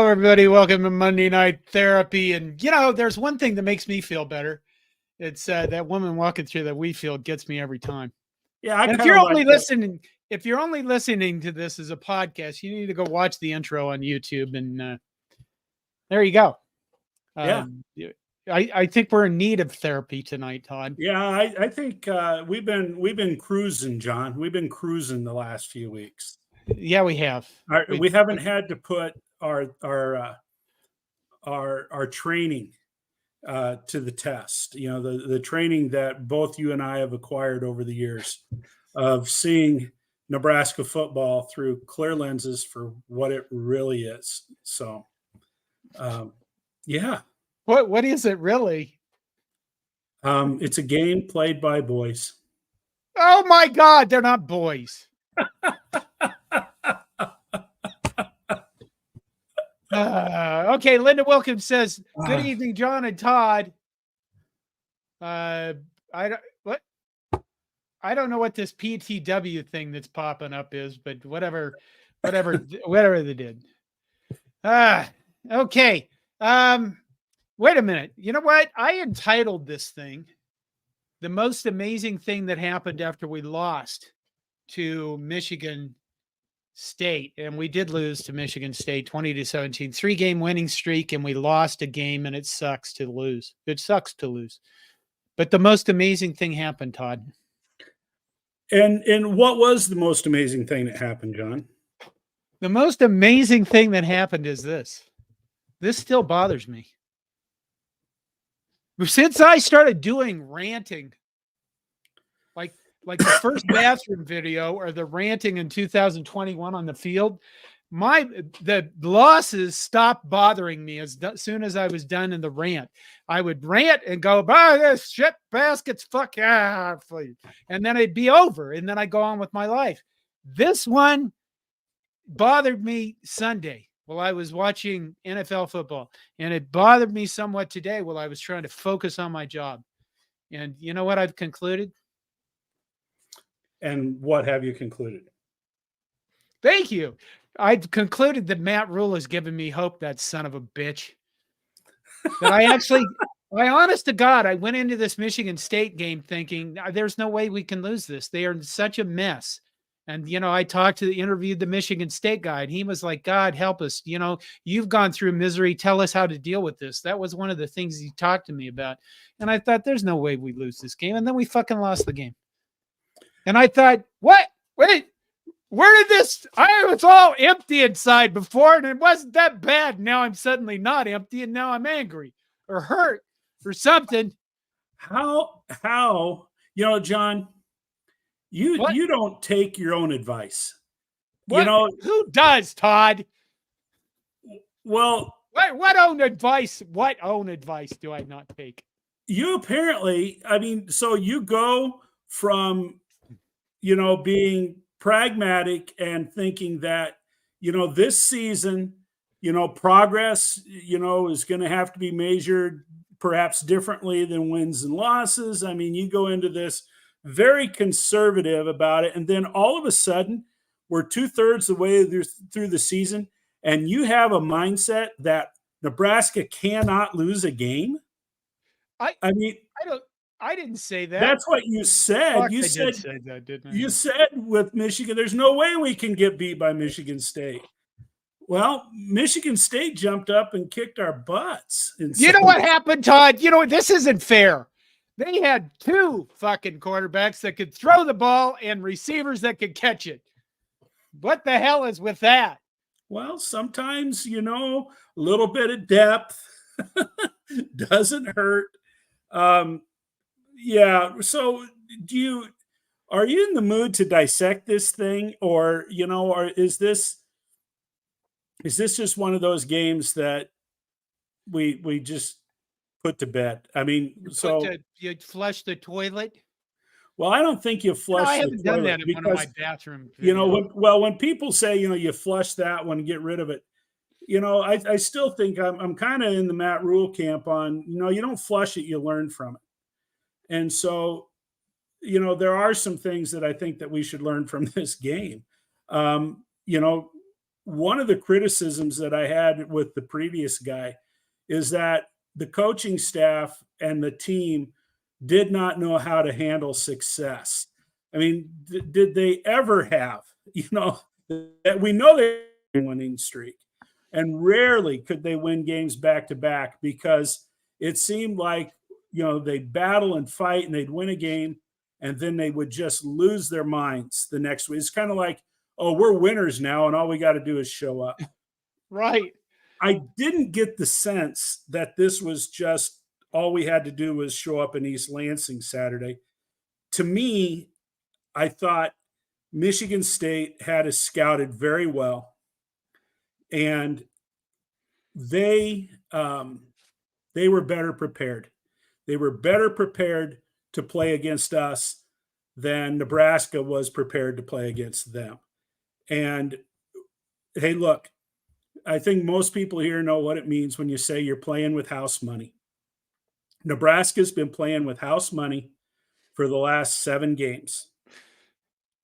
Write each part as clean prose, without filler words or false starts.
everybody. Welcome to Monday Night Therapy. And, there's one thing that makes me feel better. It's that woman walking through that wheat field gets me every time. Yeah, and if you're only listening to this as a podcast, you need to go watch the intro on YouTube. And there you go. Yeah. I think we're in need of therapy tonight, Todd. Yeah, I think we've been cruising, John. We've been cruising the last few weeks. Yeah, we have. We haven't had to put our training to the test. The training that both you and I have acquired over the years of seeing Nebraska football through clear lenses for what it really is. So, yeah. What is it really? It's a game played by boys. Oh my God, they're not boys. Okay, Linda Wilkins says, "Good evening, John and Todd." I don't know what this PTW thing that's popping up is, but whatever they did. Okay. Wait a minute. You know what? I entitled this thing "The Most Amazing Thing That Happened After We Lost to Michigan State." And we did lose to Michigan State 20-17, 3-game winning streak, and we lost a game, and it sucks to lose. It sucks to lose. But the most amazing thing happened, Todd. And what was the most amazing thing that happened, John? The most amazing thing that happened is this. This still bothers me. Since I started doing ranting, like the first bathroom video or the ranting in 2021 on the field, the losses stopped bothering me as soon as I was done in the rant. I would rant and go, this shit baskets, fuck yeah, and then it'd be over, and then I go on with my life. This one bothered me Sunday while I was watching NFL football, and it bothered me somewhat today while I was trying to focus on my job. And you know what I've concluded? And what have you concluded? Thank you. I've concluded that Matt Rule has given me hope, that son of a bitch. That I honest to God, I went into this Michigan State game thinking there's no way we can lose this. They are in such a mess. And, I interviewed the Michigan State guy, and he was like, God, help us. You've gone through misery. Tell us how to deal with this. That was one of the things he talked to me about. And I thought, there's no way we lose this game. And then we fucking lost the game. And I thought, what? Wait, where did this? I was all empty inside before, and it wasn't that bad. Now I'm suddenly not empty, and now I'm angry or hurt or something. How, John, you don't take your own advice. What? Who does, Todd? Well, what own advice? What own advice do I not take? You apparently, so you go from, being pragmatic and thinking that, this season, progress, is going to have to be measured perhaps differently than wins and losses. You go into this very conservative about it. And then all of a sudden, we're 2/3 the way through the season, and you have a mindset that Nebraska cannot lose a game. I didn't say that. That's what you said. You said say that, didn't I? You said with Michigan, there's no way we can get beat by Michigan State. Well, Michigan State jumped up and kicked our butts. You know what happened, Todd? This isn't fair. They had 2 fucking quarterbacks that could throw the ball and receivers that could catch it. What the hell is with that? Well, sometimes, a little bit of depth doesn't hurt. Yeah. So are you in the mood to dissect this thing, or, or is this just one of those games that we just put to bed? You flush the toilet. Well, I don't think you flush. I haven't done that in one of my bathroom. When people say, you flush that one, get rid of it. I still think I'm kind of in the Matt Rule camp on, you don't flush it, you learn from it. And so, there are some things that I think that we should learn from this game. one of the criticisms that I had with the previous guy is that the coaching staff and the team did not know how to handle success. I mean, did they ever have? We know they're winning streak, and rarely could they win games back to back because it seemed like they battle and fight and they'd win a game and then they would just lose their minds the next week. It's kind of like, oh, we're winners now and all we got to do is show up. Right. I didn't get the sense that this was just all we had to do was show up in East Lansing Saturday. To me, I thought Michigan State had us scouted very well, and they were better prepared. They were better prepared to play against us than Nebraska was prepared to play against them. And hey, look, I think most people here know what it means when you say you're playing with house money. Nebraska's been playing with house money for the last 7 games.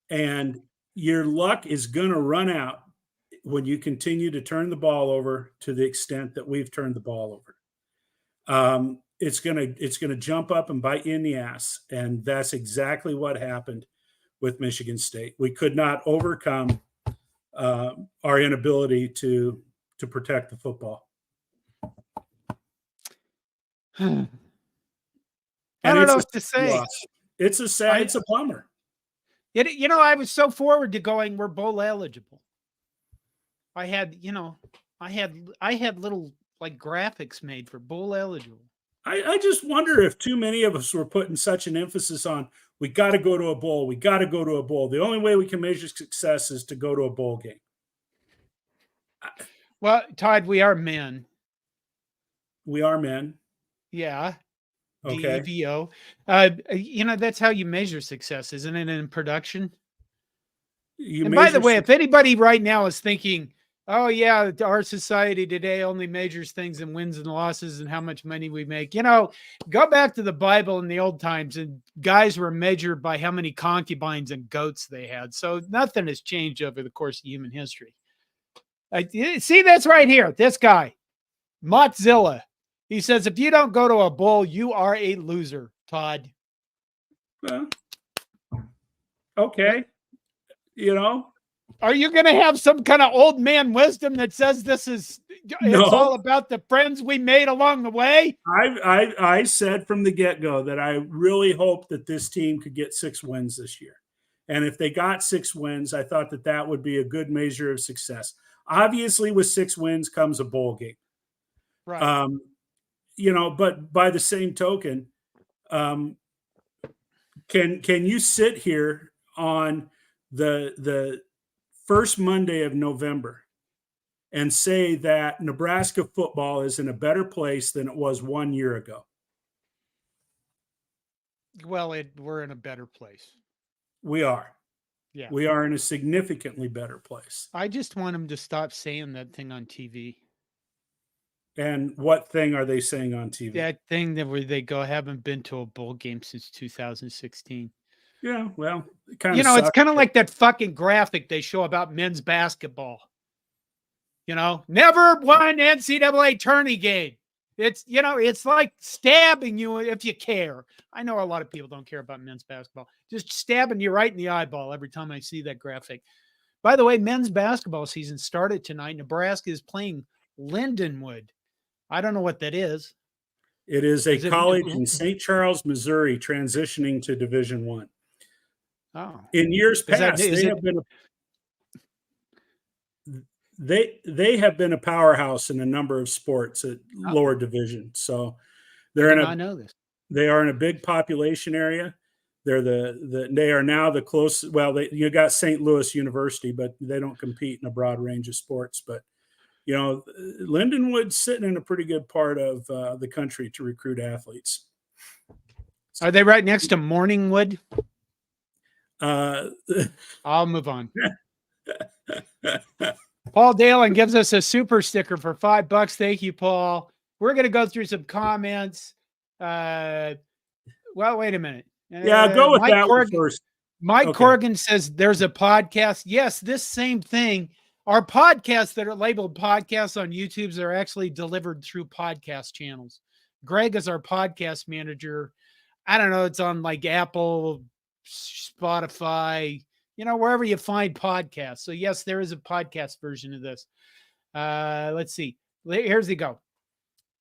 And your luck is going to run out when you continue to turn the ball over to the extent that we've turned the ball over. It's gonna jump up and bite you in the ass, and that's exactly what happened with Michigan State. We could not overcome our inability to protect the football. I don't know what to say. It's a bummer. I was so forward to going, we're bowl eligible. I had little like graphics made for bowl eligible. I just wonder if too many of us were putting such an emphasis on, we got to go to a bowl. We got to go to a bowl. The only way we can measure success is to go to a bowl game. Well, Todd, we are men. We are men. Yeah. Okay. DEVO. That's how you measure success, isn't it, in production? And by the way, if anybody right now is thinking, oh, yeah, our society today only measures things in wins and losses and how much money we make. Go back to the Bible in the old times, and guys were measured by how many concubines and goats they had. So nothing has changed over the course of human history. See, that's right here. This guy, Mottzilla. He says, if you don't go to a bowl, you are a loser, Todd. Okay. Are you going to have some kind of old man wisdom that says it's all about the friends we made along the way? I said from the get-go that I really hope that this team could get 6 wins this year. And if they got 6 wins, I thought that would be a good measure of success. Obviously, with 6 wins comes a bowl game. Right. But by the same token, can you sit here on the first Monday of November and say that Nebraska football is in a better place than it was 1 year ago? Well, we're in a better place. We are. Yeah. We are in a significantly better place. I just want them to stop saying that thing on TV. And what thing are they saying on TV? That thing where they go, haven't been to a bowl game since 2016. Yeah, well, it's kind of like that fucking graphic they show about men's basketball. Never won NCAA tourney game. It's like stabbing you if you care. I know a lot of people don't care about men's basketball. Just stabbing you right in the eyeball every time I see that graphic. By the way, men's basketball season started tonight. Nebraska is playing Lindenwood. I don't know what that is. It is a college in St. Charles, Missouri, transitioning to Division I. Oh. In years past, they have been a powerhouse in a number of sports at lower division. So they are in a big population area. They are now the closest. Well, you got St. Louis University, but they don't compete in a broad range of sports. But Lindenwood's sitting in a pretty good part of the country to recruit athletes. Are they right next to Morningwood? I'll move on. Paul Dalen gives us a super sticker for $5. Thank you, Paul. We're going to go through some comments. Well, wait a minute. Yeah, go with that one first. Mike Corrigan says there's a podcast. Yes, this same thing Our podcasts that are labeled podcasts on YouTube's are actually delivered through podcast channels. Greg is our podcast manager. I don't know. It's on like Apple, Spotify, wherever you find podcasts. So yes, there is a podcast version of this. Let's see. Here's the go.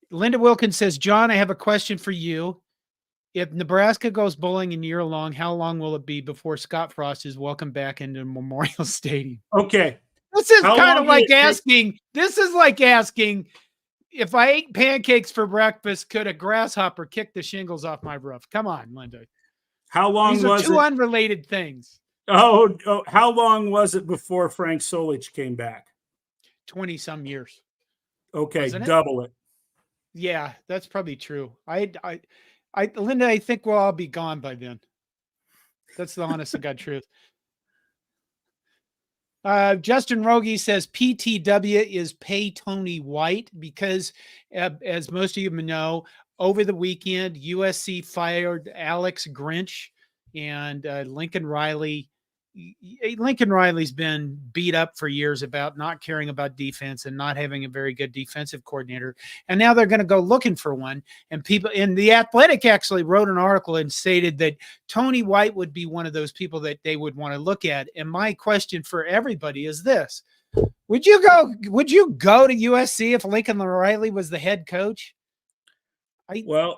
Linda Wilkins says, John, I have a question for you. If Nebraska goes bowling in year long, how long will it be before Scott Frost is welcomed back into Memorial Stadium? Okay. This is kind of like asking, if I ate pancakes for breakfast, could a grasshopper kick the shingles off my roof? Come on, Linda. How long These are was two it? unrelated things. Oh, how long was it before Frank Solich came back? 20 some years. Okay, double it. Yeah, that's probably true. Linda, I think we'll all be gone by then. That's the honest to God truth. Justin Rogie says PTW is pay Tony White because, as most of you know, over the weekend, USC fired Alex Grinch and Lincoln Riley. Lincoln Riley's been beat up for years about not caring about defense and not having a very good defensive coordinator. And now they're going to go looking for one. And people in The Athletic actually wrote an article and stated that Tony White would be one of those people that they would want to look at. And my question for everybody is this: Would you go to USC if Lincoln Riley was the head coach? Would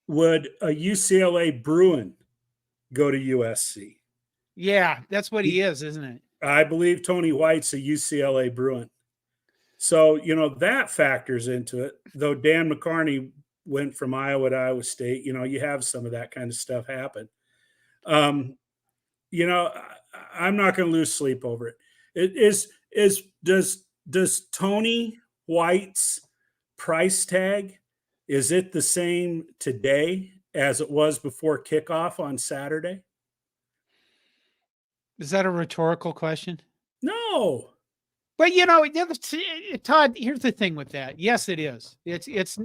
a UCLA Bruin go to USC? Yeah, that's what he is, isn't it? I believe Tony White's a UCLA Bruin. So, that factors into it. Though Dan McCarney went from Iowa to Iowa State, you have some of that kind of stuff happen. I'm not going to lose sleep over it. Does Tony White's price tag, is it the same today as it was before kickoff on Saturday? Is that a rhetorical question? No. But Todd, here's the thing with that. Yes, it is. It's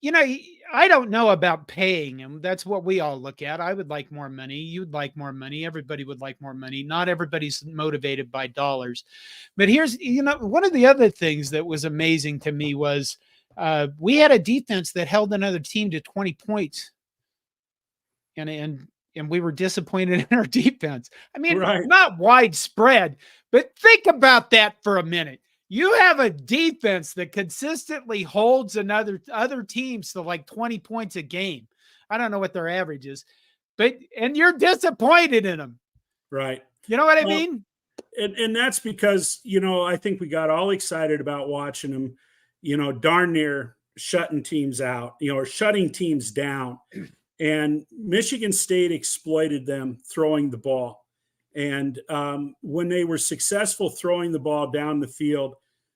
I don't know about paying him. That's what we all look at. I would like more money. You'd like more money. Everybody would like more money. Not everybody's motivated by dollars. But here's, one of the other things that was amazing to me was we had a defense that held another team to 20 points. And we were disappointed in our defense. I mean, Not widespread, but think about that for a minute. You have a defense that consistently holds other teams to like 20 points a game. I don't know what their average is, and you're disappointed in them. Right. You know what I mean? And that's because, I think we got all excited about watching them, darn near shutting teams out, or shutting teams down. And Michigan State exploited them throwing the ball. And when they were successful throwing the ball down the field,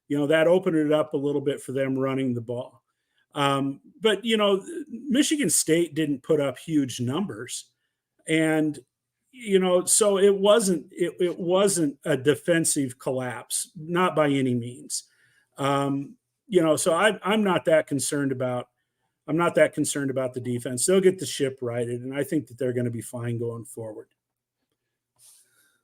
that opened it up a little bit for them running the ball. But Michigan State didn't put up huge numbers. And, so it wasn't a defensive collapse, not by any means. So I'm not that concerned about the defense. They'll get the ship righted, and I think that they're going to be fine going forward.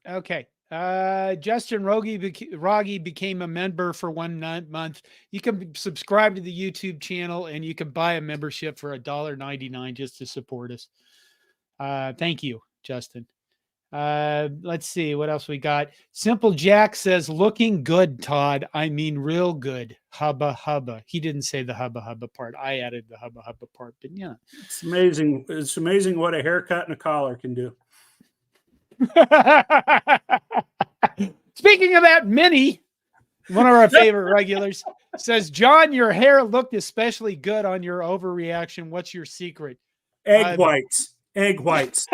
Okay. Justin Rogge became a member for 1 month. You can subscribe to the YouTube channel, and you can buy a membership for $1.99 just to support us. Thank you, Justin. Let's see what else we got. Simple Jack says, looking good, Todd. I mean, real good. Hubba hubba. He didn't say the hubba hubba part. I added the hubba hubba part, but yeah. It's amazing. It's amazing what a haircut and a collar can do. Speaking of that, Minnie, one of our favorite regulars, says, John, your hair looked especially good on your overreaction. What's your secret? Egg whites. Egg whites.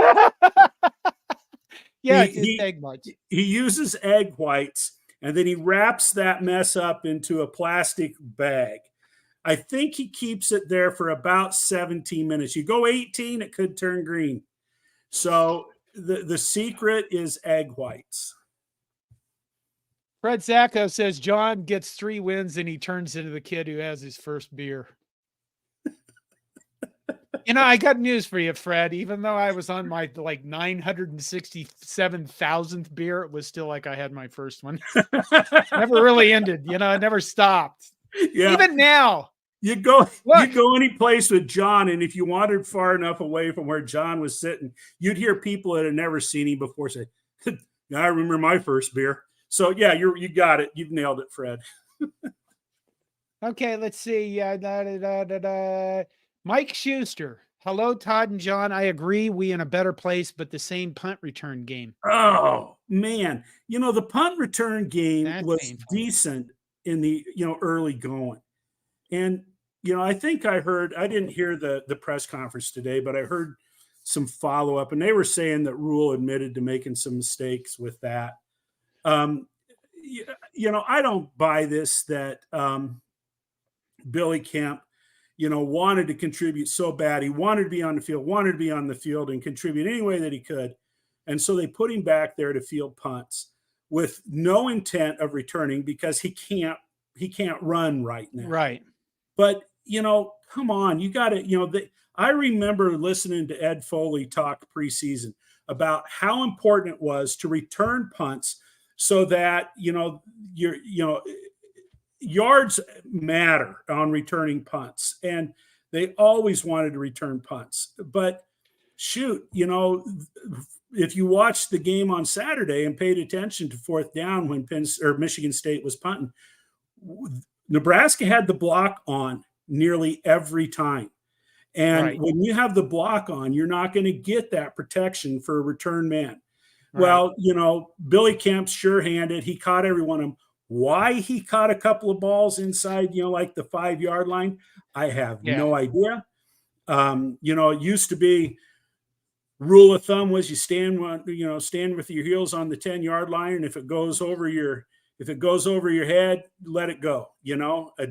Yeah, it's egg whites. He uses egg whites, and then he wraps that mess up into a plastic bag. I think he keeps it there for about 17 minutes. You go 18, it could turn green. So the secret is egg whites. Fred Zacco says John gets 3 wins and he turns into the kid who has his first beer. I got news for you, Fred. Even though I was on my like 967,000th beer, it was still like I had my first one. Never really ended. It never stopped. Yeah. Even now. You go Look, any place with John, and if you wandered far enough away from where John was sitting, you'd hear people that had never seen him before say, I remember my first beer. So yeah, you got it. You've nailed it, Fred. okay, let's see. Mike Schuster. Hello, Todd and John. I agree. We in a better place, but the same punt return game. Oh man. The punt return game That's was painful. decent in the early going. And I think I didn't hear the press conference today, but I heard some follow-up, and they were saying that Rule admitted to making some mistakes with that. I don't buy this that Billy Kemp, wanted to contribute so bad. He wanted to be on the field, and contribute any way that he could. And so they put him back there to field punts with no intent of returning because he can't run right now. Right. But, come on, you got to, I remember listening to Ed Foley talk preseason about how important it was to return punts so that, your yards matter on returning punts. And they always wanted to return punts. But shoot, if you watched the game on Saturday and paid attention to fourth down when Michigan State was punting, Nebraska had the block on nearly every time. And right. when you have the block on, you're not going to get that protection for a return man. Right. Well, Billy Kemp's sure-handed. He caught every one of them. Why he caught a couple of balls inside, like the 5-yard line, I have no idea. It used to be rule of thumb was you stand with your heels on the 10-yard line, and if it goes over your head, let it go.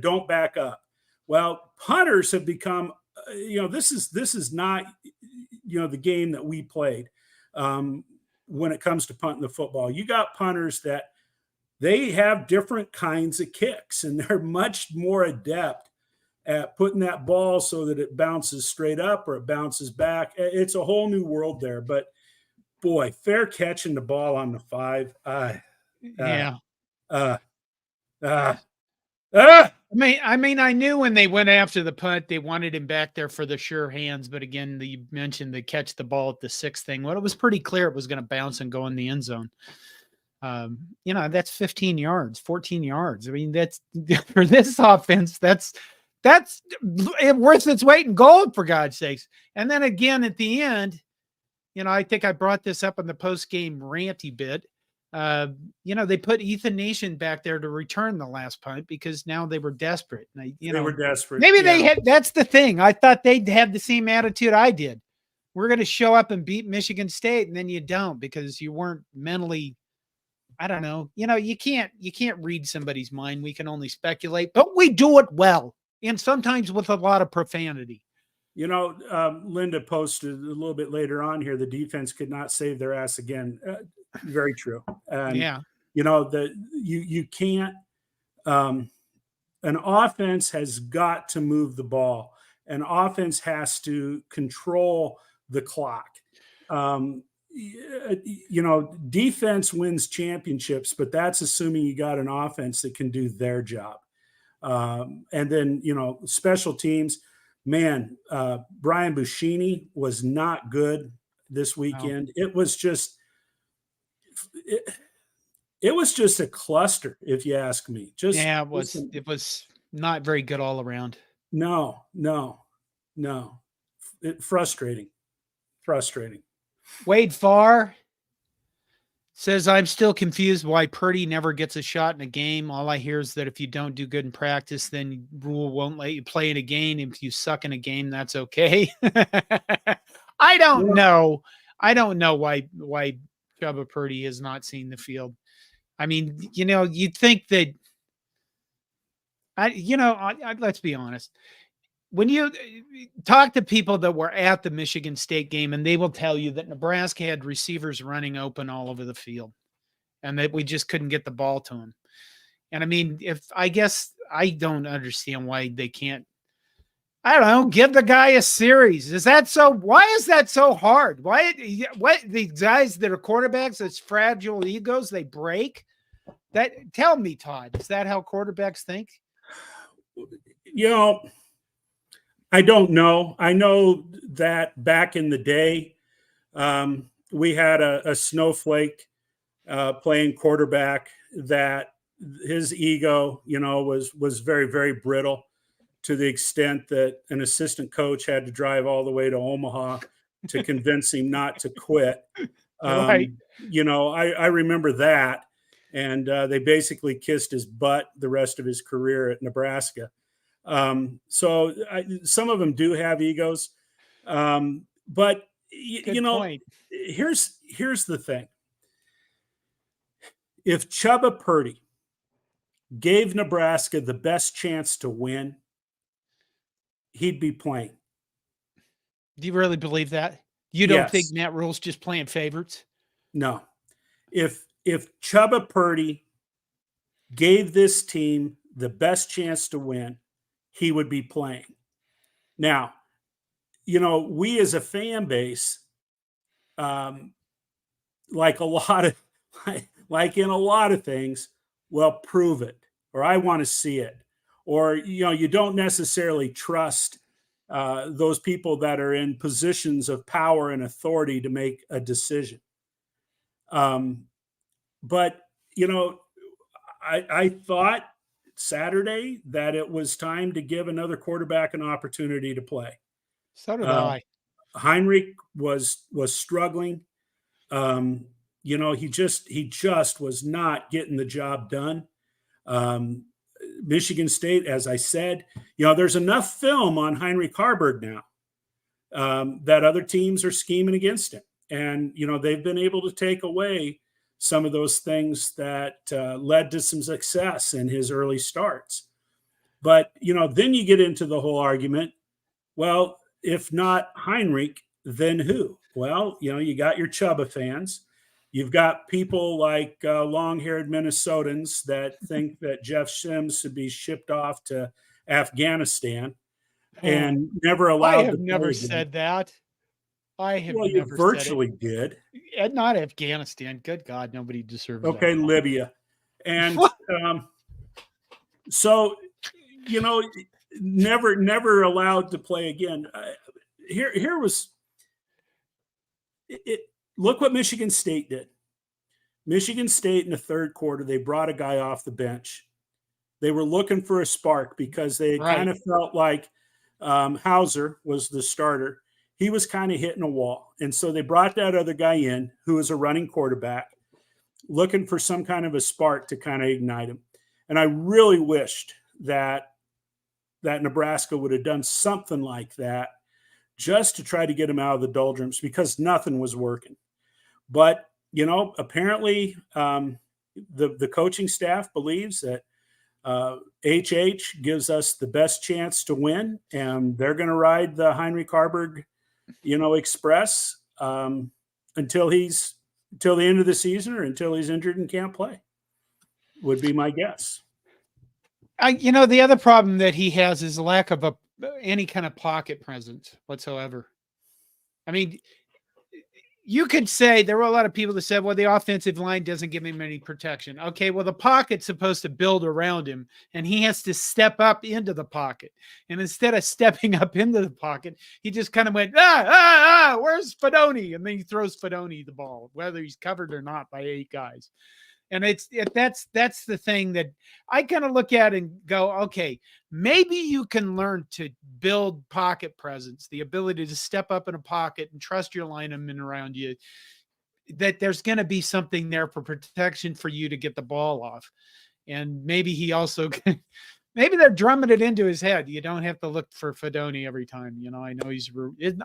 Don't back up. Well, punters have become, this is not, the game that we played when it comes to punting the football. You got punters that they have different kinds of kicks, and they're much more adept at putting that ball so that it bounces straight up or it bounces back. It's a whole new world there. But boy, fair catching the ball on the 5. I knew when they went after the punt, they wanted him back there for the sure hands. But again, you mentioned the catch the ball at the 6th thing. Well, it was pretty clear it was going to bounce and go in the end zone. That's 15 yards, 14 yards. I mean, that's for this offense, that's worth its weight in gold, for God's sakes. And then again, at the end, I think I brought this up in the post-game ranty bit. They put Ethan Nation back there to return the last punt because now they were desperate. They were desperate. Maybe they had, that's the thing. I thought they'd have the same attitude I did. We're going to show up and beat Michigan State. And then you don't because you weren't mentally, I don't know. You can't read somebody's mind. We can only speculate, but we do it well. And sometimes with a lot of profanity. Linda posted a little bit later on here, the defense could not save their ass again. Very true. And, you can't, an offense has got to move the ball. An offense has to control the clock. Defense wins championships, but that's assuming you got an offense that can do their job. And then, special teams, man, Brian Buschini was not good this weekend. No. It was just a cluster, if you ask me. It was not very good all around. No. Frustrating. Wade Farr says, I'm still confused why Purdy never gets a shot in a game. All I hear is that if you don't do good in practice, then Rule won't let you play in a game. If you suck in a game, that's okay. I don't know. I don't know why Chubba Purdy has not seen the field. I mean, you'd think that let's be honest. When you talk to people that were at the Michigan State game, and they will tell you that Nebraska had receivers running open all over the field and that we just couldn't get the ball to them. And I mean, I guess I don't understand why they can't I don't know. Give the guy a series. Is that so? Why is that so hard? Why? What the guys that are quarterbacks that's fragile egos they break? That tell me, Todd. Is that how quarterbacks think? You know, I don't know. I know that back in the day, we had a snowflake playing quarterback that his ego, was very, very brittle to the extent that an assistant coach had to drive all the way to Omaha to convince him not to quit. Right. I remember that. And they basically kissed his butt the rest of his career at Nebraska. Some of them do have egos. But, Good point. here's the thing. If Chubba Purdy gave Nebraska the best chance to win, he'd be playing. Do you really believe that? You don't think Yes. Matt Rule's just playing favorites? No. If Chubba Purdy gave this team the best chance to win, he would be playing. Now, we as a fan base, like a lot of like in a lot of things, well, prove it, or I want to see it, or you don't necessarily trust those people that are in positions of power and authority to make a decision. But I thought Saturday that it was time to give another quarterback an opportunity to play. So did I. Heinrich was struggling. He just was not getting the job done. Michigan State, as I said, there's enough film on Heinrich Harburg now that other teams are scheming against him, and they've been able to take away some of those things that led to some success in his early starts. But then you get into the whole argument. Well, if not Heinrich, then who? Well, you got your Chubba fans. You've got people like long-haired Minnesotans that think that Jeff Sims should be shipped off to Afghanistan and never allowed I to have play never again. said that. I have Well, you never virtually did. said it. Not Afghanistan. Good God, nobody deserves Okay, that. Libya. And so, never allowed to play again. Here was it. Look what Michigan State did. Michigan State in the third quarter, they brought a guy off the bench. They were looking for a spark because they kind of felt like Hauser was the starter. He was kind of hitting a wall. And so they brought that other guy in who was a running quarterback, looking for some kind of a spark to kind of ignite him. And I really wished that Nebraska would have done something like that just to try to get him out of the doldrums because nothing was working. But, apparently the coaching staff believes that HH gives us the best chance to win, and they're going to ride the Heinrich Harburg, express until the end of the season or until he's injured and can't play, would be my guess. The other problem that he has is a lack of any kind of pocket presence whatsoever. I mean, you could say there were a lot of people that said, well, the offensive line doesn't give him any protection. Okay, well, the pocket's supposed to build around him, and he has to step up into the pocket. And instead of stepping up into the pocket, he just kind of went, where's Fedoni? And then he throws Fedoni the ball, whether he's covered or not by 8 guys. And that's the thing that I kind of look at and go, okay, maybe you can learn to build pocket presence, the ability to step up in a pocket and trust your linemen around you, that there's going to be something there for protection for you to get the ball off. And maybe he also, maybe they're drumming it into his head. You don't have to look for Fedoni every time. I know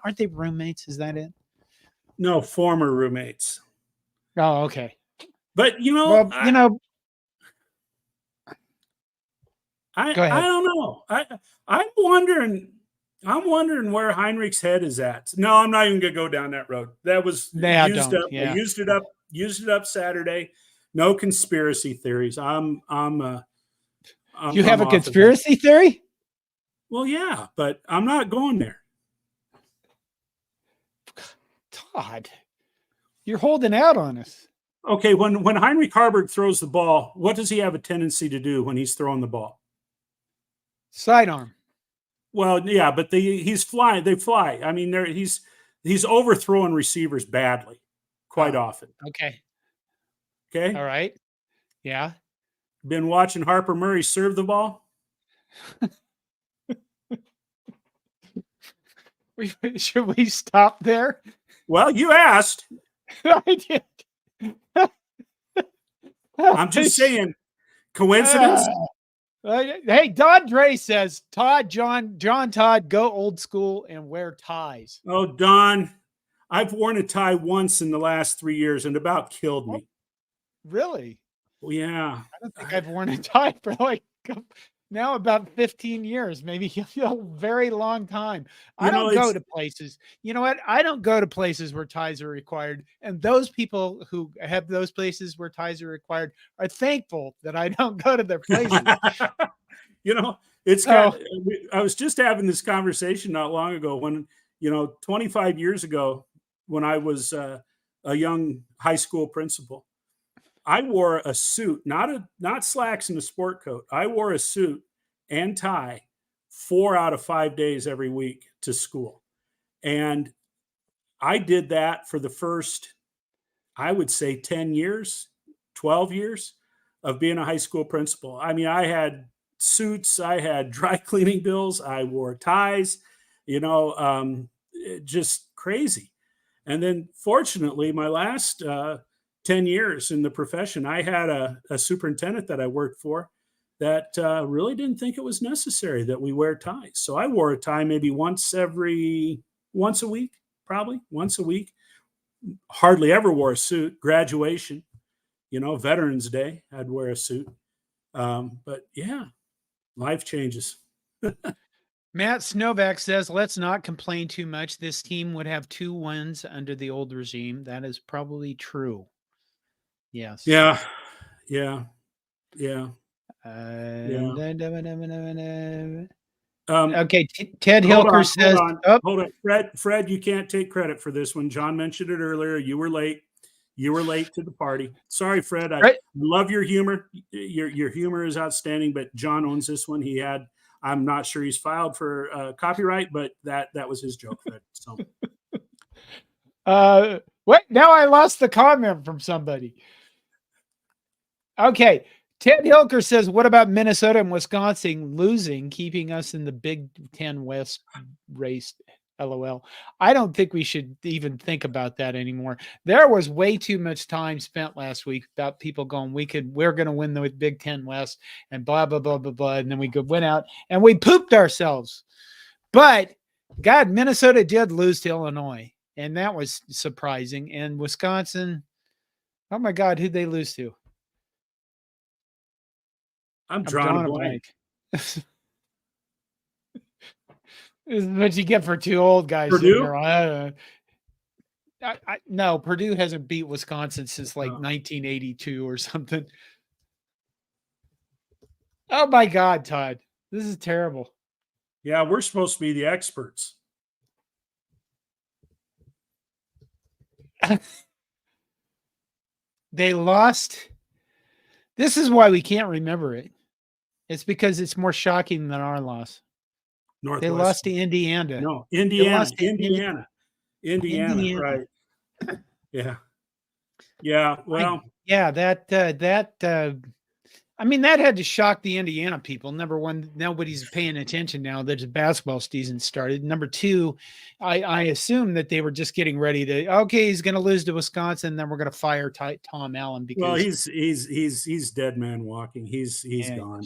aren't they roommates? Is that it? No, former roommates. Oh, okay. But I don't know. I'm wondering where Heinrich's head is at. No, I'm not even gonna go down that road. That was used up. Yeah. I used it up Saturday. No conspiracy theories. You have a conspiracy theory? Well, yeah, but I'm not going there. Todd, you're holding out on us. Okay, when Heinrich Haarberg throws the ball, what does he have a tendency to do when he's throwing the ball? Sidearm. Well, yeah, but he's flying. They fly. I mean, he's overthrowing receivers badly, quite often. Okay. Okay. All right. Yeah. Been watching Harper Murray serve the ball. Should we stop there? Well, you asked. I did. I'm just saying. Coincidence? Hey, Don Dre says, John Todd, go old school and wear ties. Oh, Don, I've worn a tie once in the last 3 years and about killed me. Really? Well, yeah. I don't think I've worn a tie for like now about 15 years, maybe a very long time. I don't go to places. You know what? I don't go to places where ties are required. And those people who have those places where ties are required are thankful that I don't go to their places. You know, it's got, I was just having this conversation not long ago when, 25 years ago, when I was a young high school principal, I wore a suit, not slacks and a sport coat. I wore a suit and tie 4 out of 5 days every week to school. And I did that for the first, I would say 10 years, 12 years of being a high school principal. I mean, I had suits, I had dry cleaning bills, I wore ties, just crazy. And then fortunately, my last 10 years in the profession, I had a superintendent that I worked for that really didn't think it was necessary that we wear ties. So I wore a tie maybe once a week, probably once a week. Hardly ever wore a suit. Graduation, Veterans Day, I'd wear a suit. But yeah, life changes. Matt Snowback says, let's not complain too much. This team would have 2 wins under the old regime. That is probably true. Yes. Yeah. Okay. Ted Hilker says, hold on. Fred, you can't take credit for this one. John mentioned it earlier. You were late. You were late to the party. Sorry, Fred. I love your humor. Your humor is outstanding, but John owns this one. I'm not sure he's filed for copyright, but that was his joke, Fred. So, what? Now I lost the comment from somebody. Okay. Ted Hilker says, what about Minnesota and Wisconsin losing, keeping us in the Big Ten West race? LOL. I don't think we should even think about that anymore. There was way too much time spent last week about people going, we're going to win the Big Ten West and blah, blah, blah, blah, blah. And then we went out and we pooped ourselves. But God, Minnesota did lose to Illinois, and that was surprising. And Wisconsin, oh my God, who'd they lose to? I'm drawing a blank. This is what you get for 2 old guys. Purdue? No, Purdue hasn't beat Wisconsin since like 1982 or something. Oh my God, Todd. This is terrible. Yeah, we're supposed to be the experts. They lost. This is why we can't remember it. It's because it's more shocking than our loss. They lost to Indiana. No, Indiana. Right. Yeah. Yeah. Well, yeah, that I mean, that had to shock the Indiana people. Number one, nobody's paying attention now that the basketball season started. Number two, I assume that they were just getting ready to, okay, he's going to lose to Wisconsin, then we're going to fire Tom Allen because he's dead man walking. He's gone.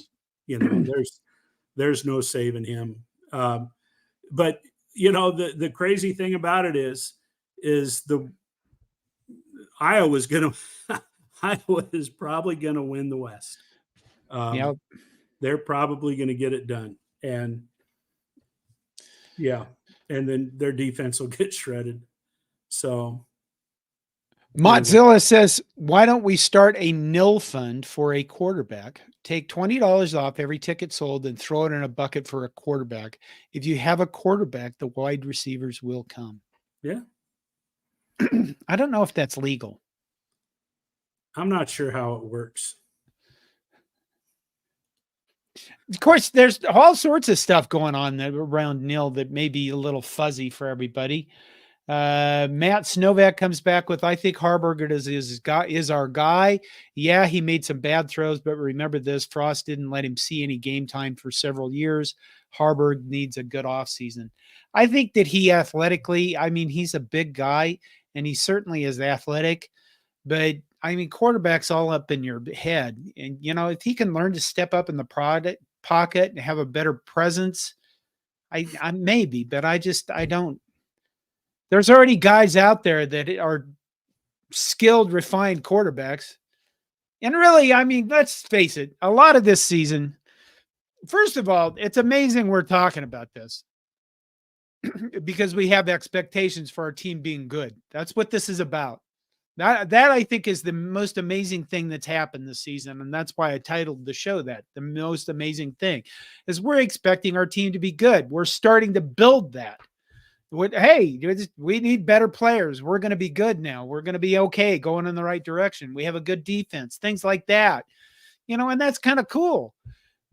There's no saving him. But the crazy thing about it is Iowa is probably going to win the West. They're probably going to get it done. And then their defense will get shredded. So Mozilla says, why don't we start a nil fund for a quarterback? Take $20 off every ticket sold and throw it in a bucket for a quarterback. If you have a quarterback, the wide receivers will come. Yeah. I don't know if that's legal. I'm not sure how it works. Of course, there's all sorts of stuff going on around nil that may be a little fuzzy for everybody. Matt Snovak comes back with, I think Harburg is our guy. Yeah, he made some bad throws, but remember this, Frost didn't let him see any game time for several years. Harburg needs a good offseason. I think that he athletically, I mean, he's a big guy and he certainly is athletic, but I mean, quarterback's all up in your head. And, you know, if he can learn to step up in the pocket and have a better presence, I maybe, but I don't. There's already guys out there that are skilled, refined quarterbacks. And really, I mean, let's face it, a lot of this season, first of all, it's amazing we're talking about this because we have expectations for our team being good. That's what this is about. That I think is the most amazing thing that's happened this season. And that's why I titled the show that. The most amazing thing is we're expecting our team to be good. We're starting to build that. Hey, we need better players. We're going to be good now. We're going to be okay, going in the right direction. We have a good defense, things like that, you know, and that's kind of cool.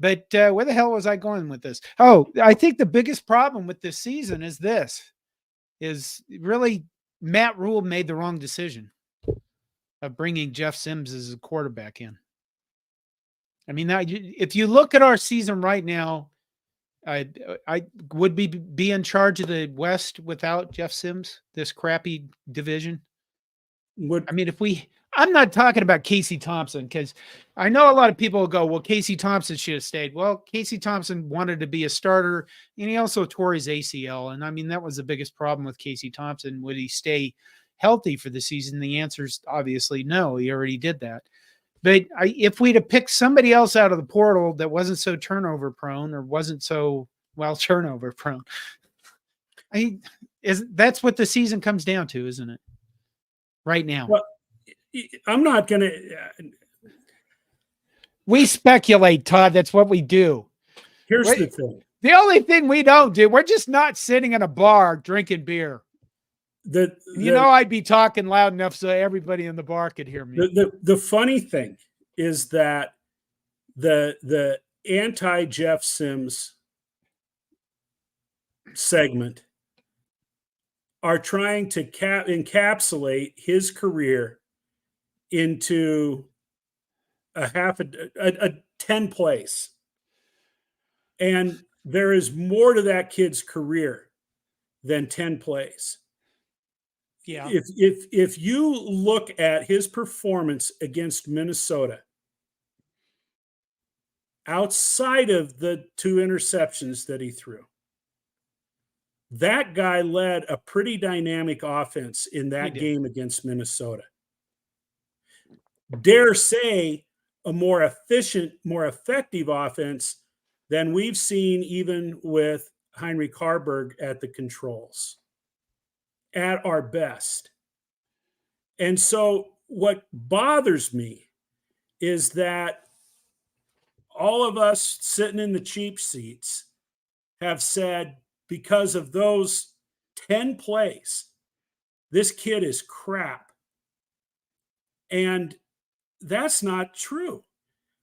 But where the hell was I going with this? Oh, I think the biggest problem with this season is really Matt Rule made the wrong decision of bringing Jeff Sims as a quarterback in. I mean, now if you look at our season right now, I would be in charge of the West without Jeff Sims, this crappy division. I mean, I'm not talking about Casey Thompson because I know a lot of people will go, well, Casey Thompson should have stayed. Well, Casey Thompson wanted to be a starter and he also tore his ACL. And I mean, that was the biggest problem with Casey Thompson. Would he stay healthy for the season? The answer is obviously no. He already did that. But if we'd have picked somebody else out of the portal that wasn't so turnover prone or wasn't so turnover prone, that's what the season comes down to, isn't it? Right now. Well, I'm not going to. We speculate, Todd. That's what we do. Here's the thing. The only thing we don't do, we're just not sitting in a bar drinking beer. I'd be talking loud enough so everybody in the bar could hear me. The funny thing is that the anti-Jeff Sims segment are trying to encapsulate his career into a 10 plays. And there is more to that kid's career than 10 plays. Yeah. If you look at his performance against Minnesota, outside of the 2 interceptions that he threw, that guy led a pretty dynamic offense in that game against Minnesota. Dare say a more efficient, more effective offense than we've seen even with Heinrich Harburg at the controls at our best. And so what bothers me is that all of us sitting in the cheap seats have said, because of those 10 plays, this kid is crap. And that's not true.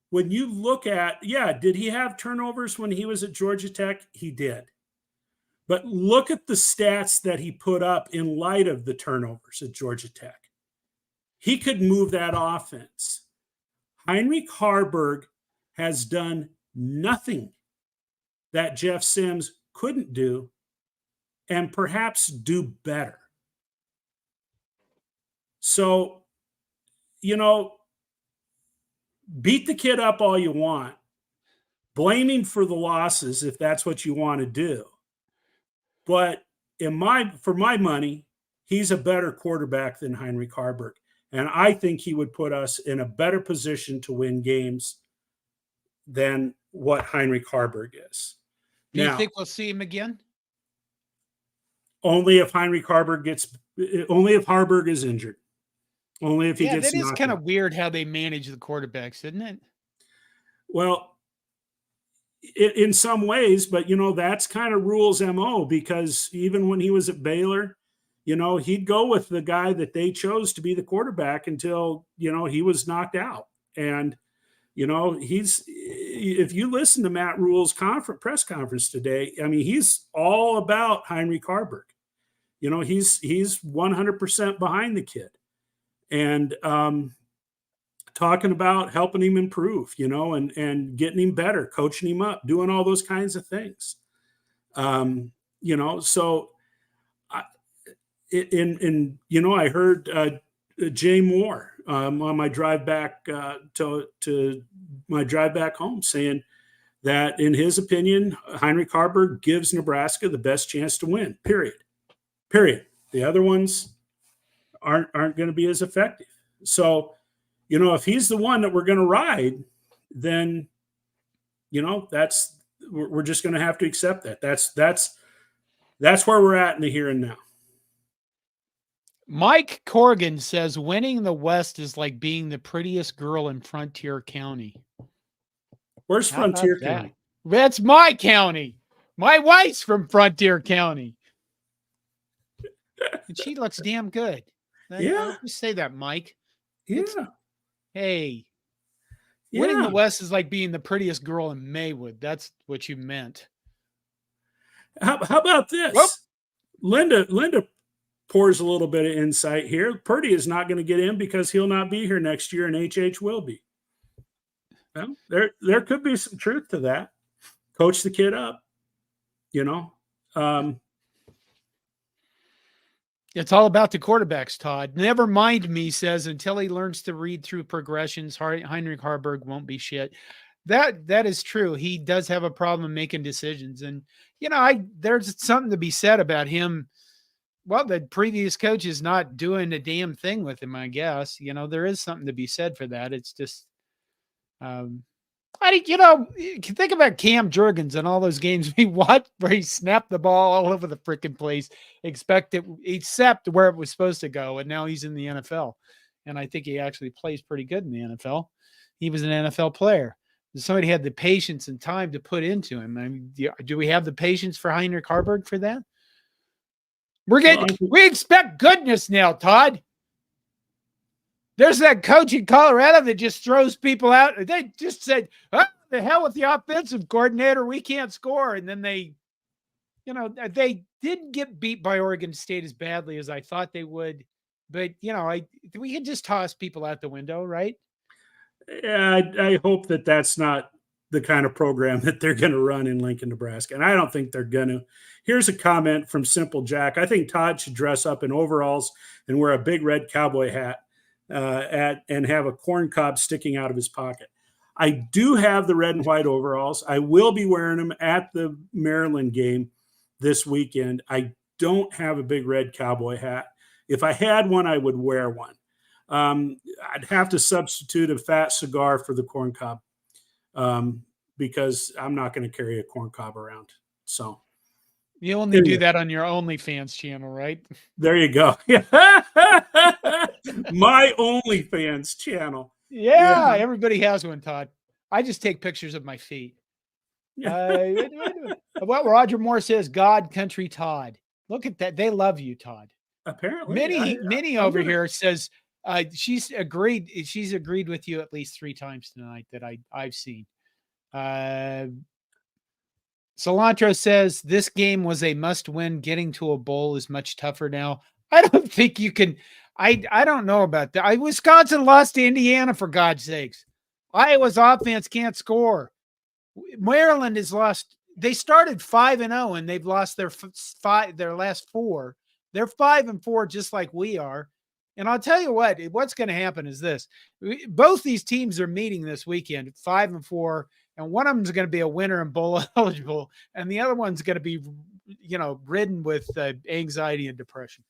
When you look at, did he have turnovers when he was at Georgia Tech? He did. But look at the stats that he put up in light of the turnovers at Georgia Tech. He could move that offense. Heinrich Harburg has done nothing that Jeff Sims couldn't do and perhaps do better. So, beat the kid up all you want. Blame him for the losses if that's what you want to do. But for my money, he's a better quarterback than Heinrich Harburg. And I think he would put us in a better position to win games than what Heinrich Harburg is. Do you think we'll see him again? Only if Heinrich Harburg only if Harburg is injured. Only if he Yeah, gets that is knocked kind out. of weird how they manage the quarterbacks, isn't it? Well, in some ways, but that's kind of Rule's MO, because even when he was at Baylor, he'd go with the guy that they chose to be the quarterback until, he was knocked out. And, if you listen to Matt Rule's press conference today, I mean, he's all about Heinrich Harburg. He's 100% behind the kid. And, talking about helping him improve, and getting him better, coaching him up, doing all those kinds of things. So I, I heard Jay Moore on my drive back to my drive back home, saying that in his opinion, Heinrich Harburg gives Nebraska the best chance to win. Period. The other ones aren't going to be as effective. So, if he's the one that we're going to ride, then, we're just going to have to accept that. That's where we're at in the here and now. Mike Corrigan says winning the West is like being the prettiest girl in Frontier County. Where's How Frontier about that? County? That's my county. My wife's from Frontier County. And she looks damn good. Yeah. I'll just say that, Mike. Yeah. Hey. Yeah. Winning the West is like being the prettiest girl in Maywood. That's what you meant. How about this? Whoop. Linda pours a little bit of insight here. Purdy is not going to get in because he'll not be here next year, and HH will be. Well, there could be some truth to that. Coach the kid up, It's all about the quarterbacks, Todd. Never mind me, says, until he learns to read through progressions, Heinrich Harburg won't be shit. That is true. He does have a problem making decisions. And, there's something to be said about him. Well, the previous coach is not doing a damn thing with him, I guess. There is something to be said for that. It's just, think about Cam Jurgens and all those games we watched where he snapped the ball all over the freaking place, except where it was supposed to go. And now he's in the NFL. And I think he actually plays pretty good in the NFL. He was an NFL player. Somebody had the patience and time to put into him. I mean, do we have the patience for Heinrich Harburg for that? We expect goodness now, Todd. There's that coach in Colorado that just throws people out. They just said, oh, the hell with the offensive coordinator. We can't score. And then they didn't get beat by Oregon State as badly as I thought they would. But, we can just toss people out the window, right? Yeah, I hope that that's not the kind of program that they're going to run in Lincoln, Nebraska. And I don't think they're going to. Here's a comment from Simple Jack. I think Todd should dress up in overalls and wear a big red cowboy hat and have a corn cob sticking out of his pocket. I do have the red and white overalls. I will be wearing them at the Maryland game this weekend. I don't have a big red cowboy hat. If I had one, I would wear one. I'd have to substitute a fat cigar for the corn cob because I'm not going to carry a corn cob around. So you only do that on your OnlyFans channel, right? There you go. My OnlyFans channel. Yeah, everybody has one, Todd. I just take pictures of my feet. Well, Roger Moore says, God, country, Todd. Look at that. They love you, Todd. Apparently. Minnie over here says she's agreed with you at least 3 times tonight that I've seen. Cilantro says this game was a must-win. Getting to a bowl is much tougher now. I don't think you can. I don't know about that. Wisconsin lost to Indiana, for God's sakes. Iowa's offense can't score. Maryland has lost. They started 5-0 and they've lost their last 4. They're 5-4, just like we are. And I'll tell you what's going to happen is this. Both these teams are meeting this weekend, 5-4, and one of them is going to be a winner and bowl eligible, and the other one's going to be, ridden with anxiety and depression.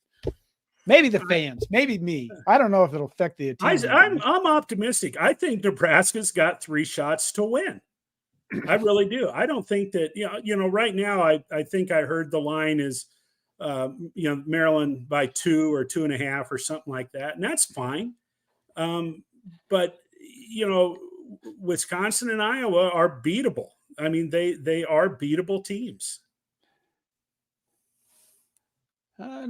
Maybe the fans, maybe me. I don't know if it'll affect the team. I'm optimistic. I think Nebraska's got 3 shots to win. I really do. I don't think that, right now, I think I heard the line is, Maryland by 2 or 2.5 or something like that. And that's fine. But Wisconsin and Iowa are beatable. I mean, they are beatable teams. Oh,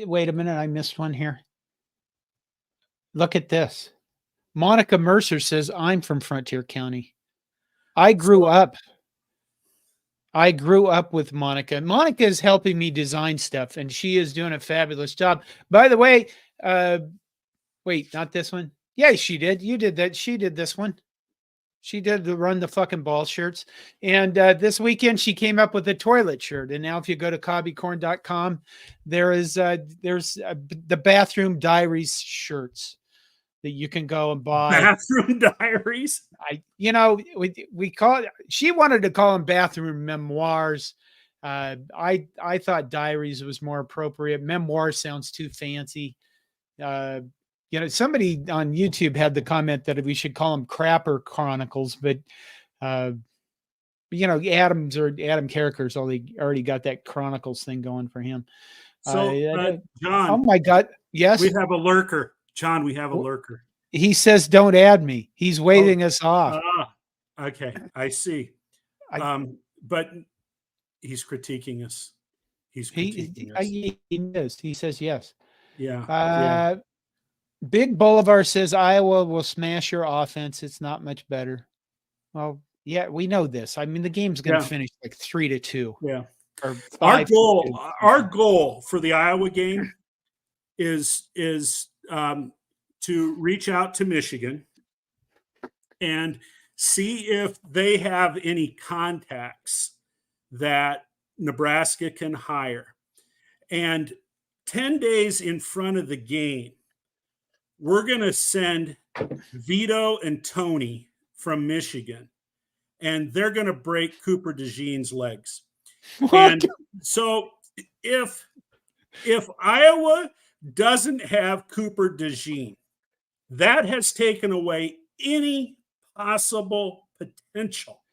wait a minute. I missed one here. Look at this. Monica Mercer says, I'm from Frontier County. I grew up with Monica. Monica is helping me design stuff, and she is doing a fabulous job. By the way, wait, not this one. Yeah, she did. You did that. She did this one. She did the run the fucking ball shirts. And this weekend she came up with a toilet shirt. And now if you go to cobbycorn.com, there's the bathroom diaries shirts that you can go and buy. Bathroom diaries? We call it, she wanted to call them bathroom memoirs. I thought diaries was more appropriate. Memoir sounds too fancy. Somebody on YouTube had the comment that we should call them crapper chronicles, but Adam Carricker's already got that chronicles thing going for him. So, John, oh my God, yes, we have a lurker. John, we have a lurker. He says, "Don't add me." He's waving us off. Okay, I see. But he's critiquing us. He's critiquing us. He is. He says yes. Yeah. Big Bolivar says Iowa will smash your offense. It's not much better. Well, yeah, we know this. I mean, the game's going to finish like 3-2. Yeah. Or our goal for the Iowa game is to reach out to Michigan and see if they have any contacts that Nebraska can hire. And 10 days in front of the game, we're going to send Vito and Tony from Michigan, and they're going to break Cooper DeJean's legs. What? And so if Iowa doesn't have Cooper DeJean, that has taken away any possible potential